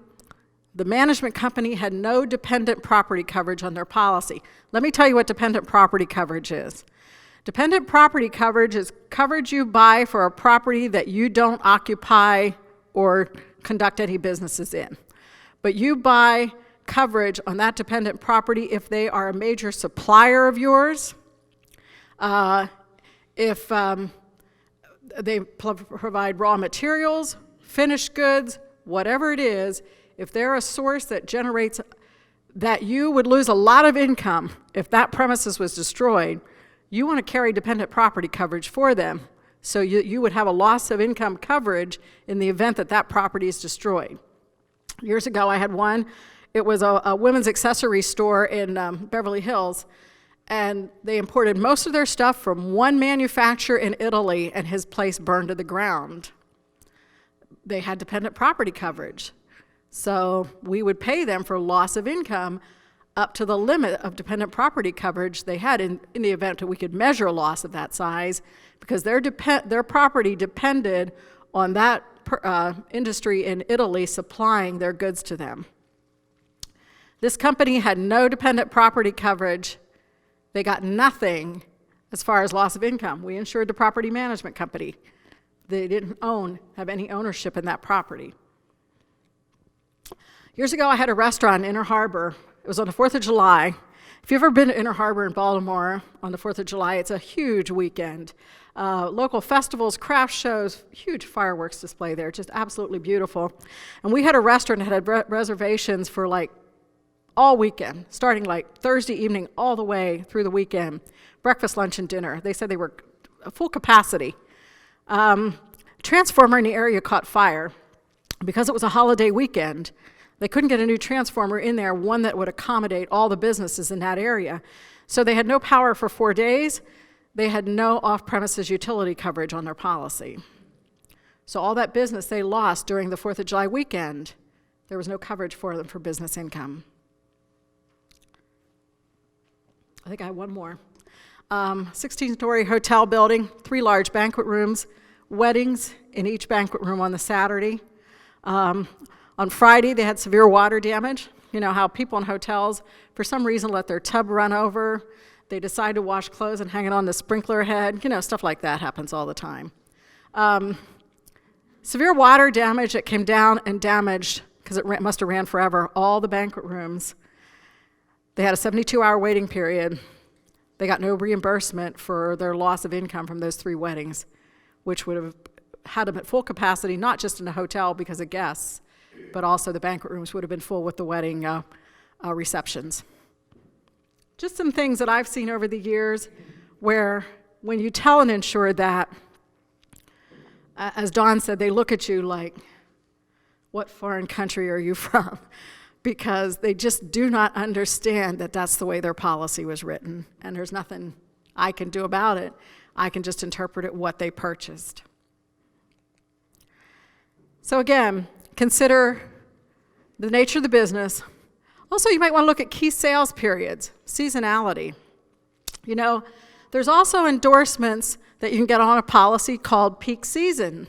The management company had no dependent property coverage on their policy. Let me tell you what dependent property coverage is. Dependent property coverage is coverage you buy for a property that you don't occupy or conduct any businesses in. But you buy coverage on that dependent property if they are a major supplier of yours, if they provide raw materials, finished goods, whatever it is. If they're a source that generates, that you would lose a lot of income if that premises was destroyed, you want to carry dependent property coverage for them. So you would have a loss of income coverage in the event that that property is destroyed. Years ago, I had one. It was a women's accessory store in Beverly Hills, and they imported most of their stuff from one manufacturer in Italy, and his place burned to the ground. They had dependent property coverage. So we would pay them for loss of income up to the limit of dependent property coverage they had in the event that we could measure a loss of that size, because their property depended on that industry in Italy supplying their goods to them. This company had no dependent property coverage. They got nothing as far as loss of income. We insured the property management company. They didn't have any ownership in that property. Years ago, I had a restaurant in Inner Harbor. It was on the 4th of July. If you've ever been to Inner Harbor in Baltimore on the 4th of July, it's a huge weekend. Local festivals, craft shows, huge fireworks display there, just absolutely beautiful. And we had a restaurant that had reservations for like all weekend, starting like Thursday evening all the way through the weekend. Breakfast, lunch, and dinner. They said they were full capacity. Transformer in the area caught fire. Because it was a holiday weekend, They couldn't get a new transformer in there, one that would accommodate all the businesses in that area. So they had no power for 4 days. They had no off-premises utility coverage on their policy. So all that business they lost during the 4th of July weekend, there was no coverage for them for business income. I think I have one more. 16-story hotel building, 3 large banquet rooms, weddings in each banquet room on the Saturday. On Friday, they had severe water damage. You know how people in hotels, for some reason, let their tub run over. They decide to wash clothes and hang it on the sprinkler head. You know, stuff like that happens all the time. Severe water damage that came down and damaged, because it must have ran forever, all the banquet rooms. They had a 72-hour waiting period. They got no reimbursement for their loss of income from those 3 weddings, which would have had them at full capacity, not just in a hotel because of guests, but also the banquet rooms would have been full with the wedding receptions. Just some things that I've seen over the years where when you tell an insured that, as Don said, they look at you like, what foreign country are you from? Because they just do not understand that that's the way their policy was written, and there's nothing I can do about it. I can just interpret it what they purchased. So again, consider the nature of the business. Also, you might want to look at key sales periods, seasonality. You know, there's also endorsements that you can get on a policy called peak season.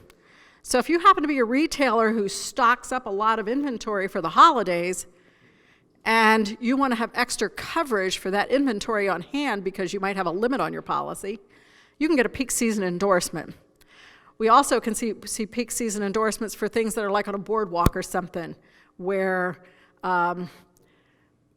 So if you happen to be a retailer who stocks up a lot of inventory for the holidays, and you want to have extra coverage for that inventory on hand because you might have a limit on your policy, you can get a peak season endorsement. We also can see peak season endorsements for things that are like on a boardwalk or something, where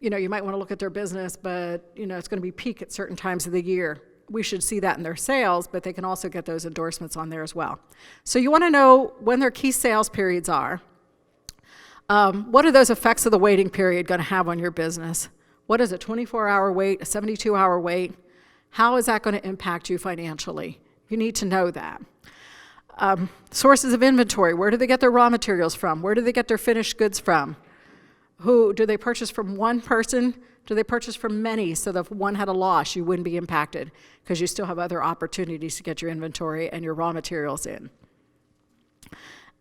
you know, you might want to look at their business, but you know, it's going to be peak at certain times of the year. We should see that in their sales, but they can also get those endorsements on there as well. So you want to know when their key sales periods are. What are those effects of the waiting period going to have on your business? What is a 24-hour wait, a 72-hour wait? How is that going to impact you financially? You need to know that. Sources of inventory. Where do they get their raw materials from? Where do they get their finished goods from? Who do they purchase from one person? Do they purchase from many so that if one had a loss, you wouldn't be impacted because you still have other opportunities to get your inventory and your raw materials in?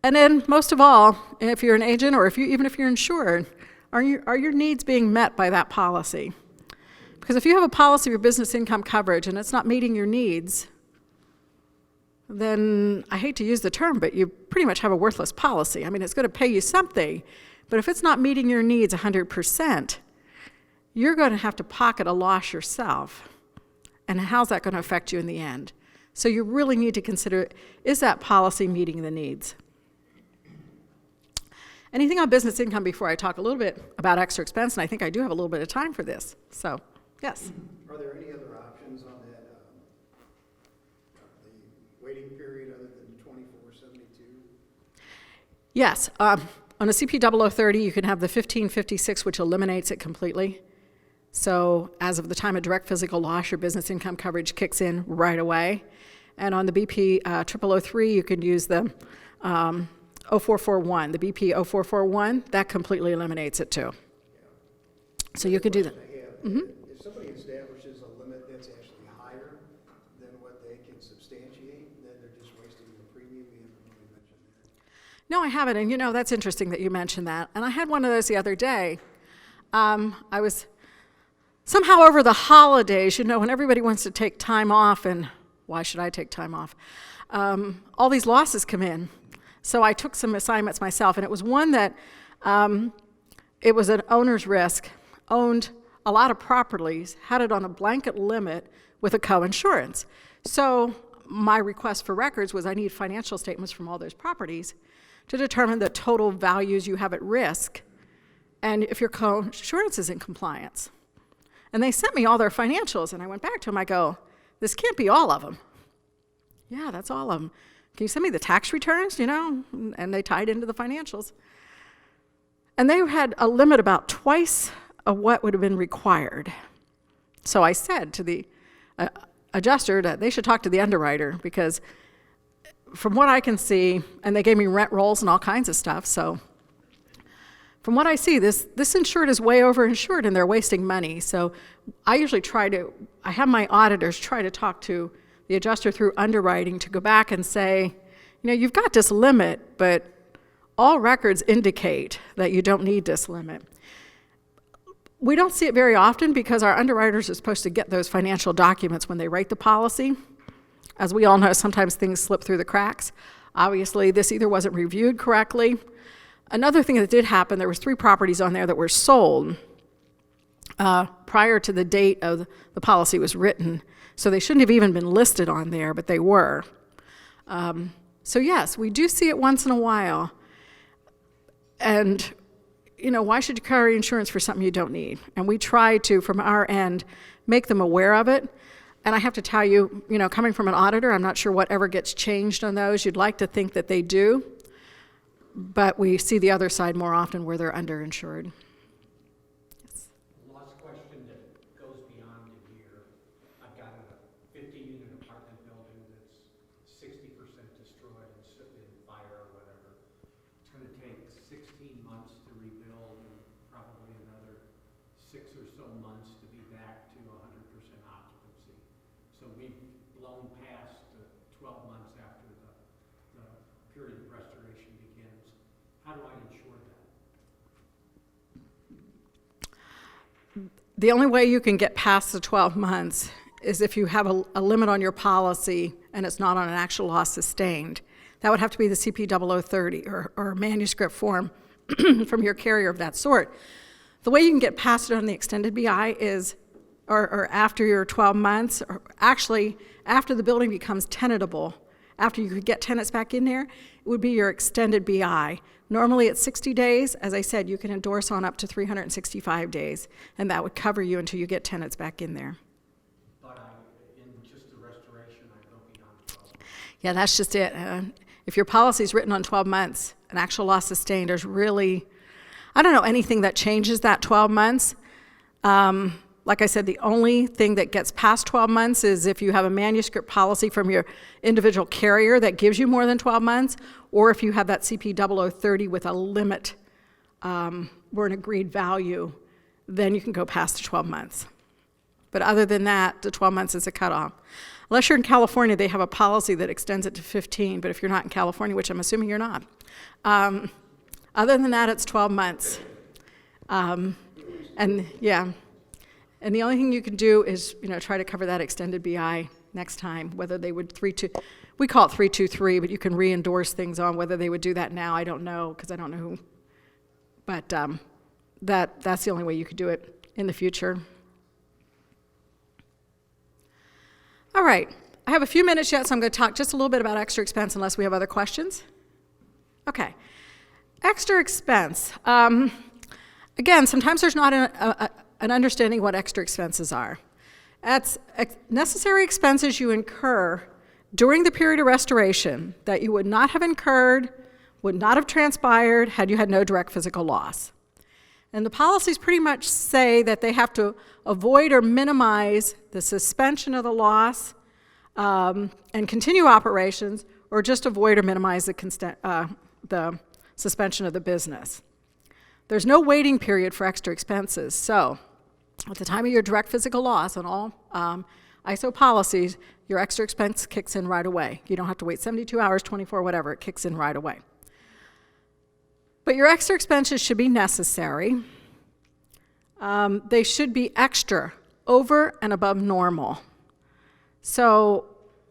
And then most of all, if you're an agent or even if you're insured, are your needs being met by that policy? Because if you have a policy for business income coverage and it's not meeting your needs, then I hate to use the term, but you pretty much have a worthless policy. I mean, it's going to pay you something, but if it's not meeting your needs 100%, you're going to have to pocket a loss yourself. And how's that going to affect you in the end? So you really need to consider, is that policy meeting the needs? Anything on business income before I talk a little bit about extra expense? And I think I do have a little bit of time for this. So, yes. Are there any other options on that, the waiting period other than 2472? Yes. On a CP 0030, you can have the 1556, which eliminates it completely. So as of the time of direct physical loss, your business income coverage kicks in right away. And on the BP 0003, you can use the 0441, the BP 0441, that completely eliminates it too. So you could do that. If somebody establishes a limit that's actually higher than what they can substantiate, then they're just wasting the premium. You haven't really mentioned that. No, I haven't. And you know, that's interesting that you mentioned that. And I had one of those the other day. I was somehow over the holidays, you know, when everybody wants to take time off, and why should I take time off? All these losses come in. So I took some assignments myself, and it was one that it was an owner's risk, owned a lot of properties, had it on a blanket limit with a co-insurance. So my request for records was I need financial statements from all those properties to determine the total values you have at risk and if your co-insurance is in compliance. And they sent me all their financials, and I went back to them. I go, this can't be all of them. Yeah, that's all of them. Can you send me the tax returns, you know? And they tied into the financials. And they had a limit about twice of what would have been required. So I said to the adjuster that they should talk to the underwriter, because from what I can see, and they gave me rent rolls and all kinds of stuff, so from what I see, this insured is way overinsured and they're wasting money. So I usually I have my auditors try to talk to the adjuster through underwriting to go back and say, you've got this limit, but all records indicate that you don't need this limit. We don't see it very often because our underwriters are supposed to get those financial documents when they write the policy. As we all know, sometimes things slip through the cracks. Obviously, this either wasn't reviewed correctly. Another thing that did happen, there was 3 properties on there that were sold prior to the date of the policy was written. So they shouldn't have even been listed on there, but they were. So yes, we do see it once in a while. And, why should you carry insurance for something you don't need? And we try to, from our end, make them aware of it. And I have to tell you, coming from an auditor, I'm not sure whatever gets changed on those. You'd like to think that they do. But we see the other side more often where they're underinsured. Yes. Last question that goes beyond a year. I've got a 50-unit apartment building that's 60% destroyed in fire or whatever. It's going to take 16 months to rebuild and probably another 6 or so months to be back to 100% occupancy. So we've blown past the 12 months after the period of restoration begins. How do I ensure that? The only way you can get past the 12 months is if you have a limit on your policy and it's not on an actual loss sustained. That would have to be the CP 0030 or a manuscript form from your carrier of that sort. The way you can get past it on the extended BI is, or after your 12 months, or actually after the building becomes tenantable, after you could get tenants back in there, it would be your extended BI. Normally it's 60 days. As I said, you can endorse on up to 365 days, and that would cover you until you get tenants back in there. But in just the restoration, I go beyond 12 months. Yeah, that's just it. If your policy is written on 12 months, an actual loss sustained, there's really, I don't know anything that changes that 12 months. Like I said, the only thing that gets past 12 months is if you have a manuscript policy from your individual carrier that gives you more than 12 months, or if you have that CP 0030 with a limit or an agreed value, then you can go past the 12 months. But other than that, the 12 months is a cutoff. Unless you're in California, they have a policy that extends it to 15, but if you're not in California, which I'm assuming you're not, other than that, it's 12 months. And yeah. And the only thing you can do is, try to cover that extended BI next time, whether they would we call it 323, but you can re-endorse things on whether they would do that now. I don't know, because I don't know who. But that's the only way you could do it in the future. All right. I have a few minutes yet, so I'm going to talk just a little bit about extra expense unless we have other questions. Okay. Extra expense. Again, sometimes there's not an understanding what extra expenses are. That's necessary expenses you incur during the period of restoration that you would not have incurred, would not have transpired had you had no direct physical loss. And the policies pretty much say that they have to avoid or minimize the suspension of the loss and continue operations, or just avoid or minimize the suspension of the business. There's no waiting period for extra expenses. So at the time of your direct physical loss on all ISO policies, your extra expense kicks in right away. You don't have to wait 72 hours, 24, whatever. It kicks in right away. But your extra expenses should be necessary. They should be extra, over and above normal. So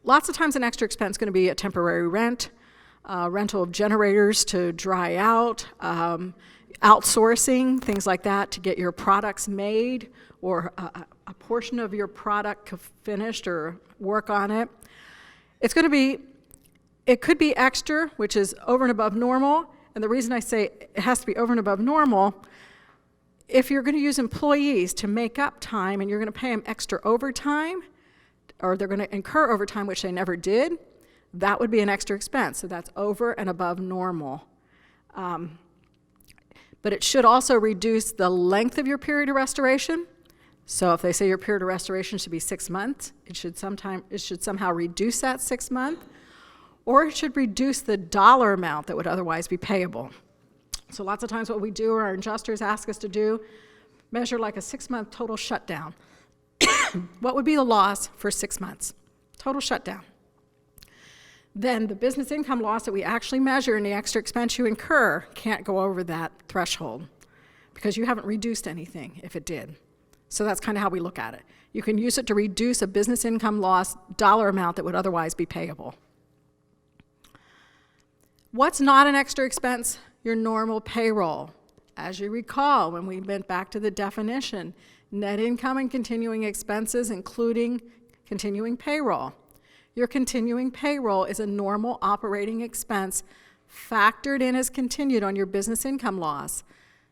lots of times an extra expense is going to be a temporary rent, rental of generators to dry out, outsourcing, things like that to get your products made, or a portion of your product finished or work on it. It could be extra, which is over and above normal. And the reason I say it has to be over and above normal, if you're going to use employees to make up time and you're going to pay them extra overtime, or they're going to incur overtime, which they never did, that would be an extra expense. So that's over and above normal. But it should also reduce the length of your period of restoration. So if they say your period of restoration should be 6 months, it should somehow reduce that 6 months, or it should reduce the dollar amount that would otherwise be payable. So lots of times what we do, or our adjusters ask us to do, measure like a 6-month total shutdown. What would be the loss for 6 months? Total shutdown. Then the business income loss that we actually measure and the extra expense you incur can't go over that threshold because you haven't reduced anything if it did. So that's kind of how we look at it. You can use it to reduce a business income loss dollar amount that would otherwise be payable. What's not an extra expense? Your normal payroll. As you recall, when we went back to the definition, net income and continuing expenses, including continuing payroll. Your continuing payroll is a normal operating expense factored in as continued on your business income loss.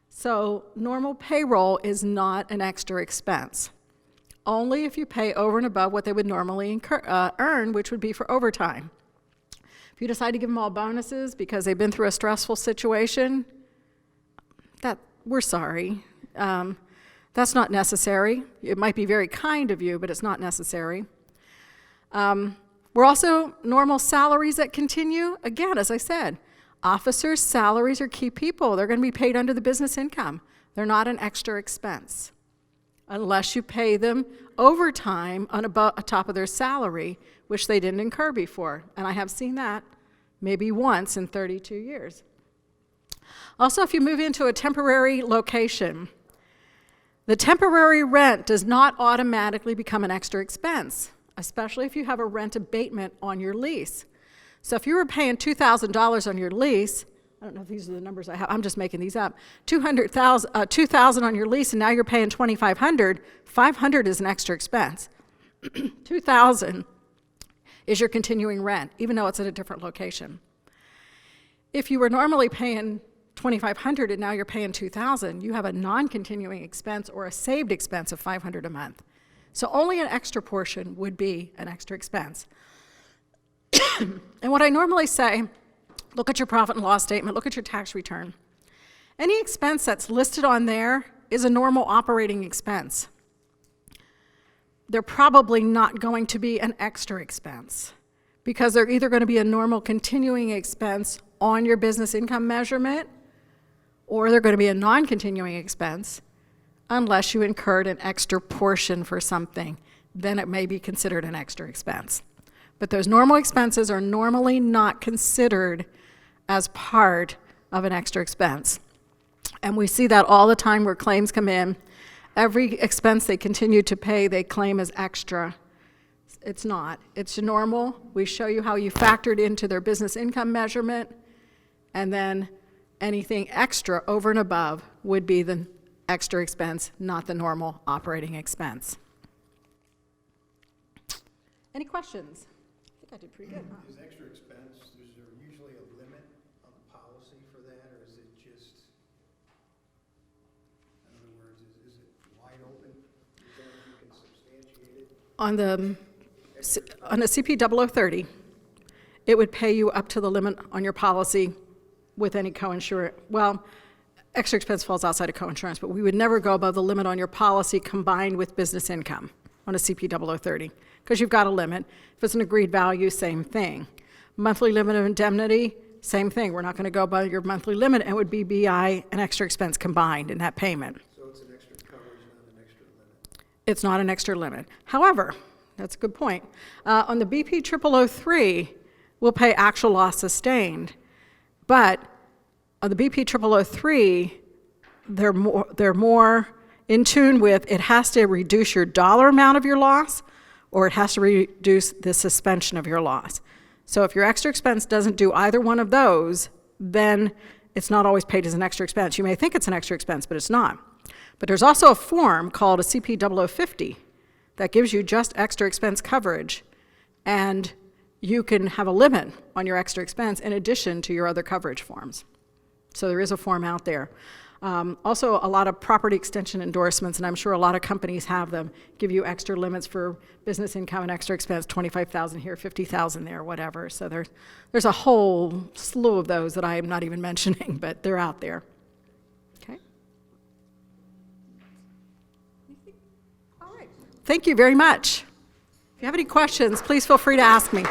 So normal payroll is not an extra expense. Only if you pay over and above what they would normally earn, which would be for overtime. If you decide to give them all bonuses because they've been through a stressful situation, we're sorry. That's not necessary. It might be very kind of you, but it's not necessary. We're also normal salaries that continue. Again, as I said, officers' salaries are key people. They're going to be paid under the business income. They're not an extra expense unless you pay them overtime on top of their salary, which they didn't incur before. And I have seen that maybe once in 32 years. Also, if you move into a temporary location, the temporary rent does not automatically become an extra expense, especially if you have a rent abatement on your lease. So if you were paying $2,000 on your lease, I don't know if these are the numbers I have, I'm just making these up, $2,000 on your lease, and now you're paying $2,500, $500 is an extra expense. $2,000 is your continuing rent, even though it's at a different location. If you were normally paying $2,500 and now you're paying $2,000, you have a non-continuing expense or a saved expense of $500 a month. So only an extra portion would be an extra expense. And what I normally say, look at your profit and loss statement, look at your tax return. Any expense that's listed on there is a normal operating expense. They're probably not going to be an extra expense because they're either going to be a normal continuing expense on your business income measurement, or they're going to be a non-continuing expense unless you incurred an extra portion for something. Then it may be considered an extra expense. But those normal expenses are normally not considered as part of an extra expense. And we see that all the time where claims come in. Every expense they continue to pay, they claim as extra. It's not. It's normal. We show you how you factored into their business income measurement, and then anything extra over and above would be the extra expense, not the normal operating expense. Any questions? I think I did pretty good, huh? Is extra expense, is there usually a limit on the policy for that, or is it just, in other words, is it wide open? Is that if you can substantiate it? On the CP 0030, it would pay you up to the limit on your policy with any co-insurance. Well, extra expense falls outside of co-insurance, but we would never go above the limit on your policy combined with business income on a CP 0030, because you've got a limit. If it's an agreed value, same thing. Monthly limit of indemnity, same thing. We're not going to go above your monthly limit, and it would be BI and extra expense combined in that payment. So it's an extra coverage, not an extra limit. It's not an extra limit. However, that's a good point. On the BP 0003, we'll pay actual loss sustained, but on the BP 0003, they're more in tune with it has to reduce your dollar amount of your loss, or it has to reduce the suspension of your loss. So if your extra expense doesn't do either one of those, then it's not always paid as an extra expense. You may think it's an extra expense, but it's not. But there's also a form called a CP 0050 that gives you just extra expense coverage, and you can have a limit on your extra expense in addition to your other coverage forms. So there is a form out there. Also, a lot of property extension endorsements, and I'm sure a lot of companies have them, give you extra limits for business income and extra expense, $25,000 here, $50,000 there, whatever. So there's a whole slew of those that I am not even mentioning, but they're out there. Okay. All right. Thank you very much. If you have any questions, please feel free to ask me.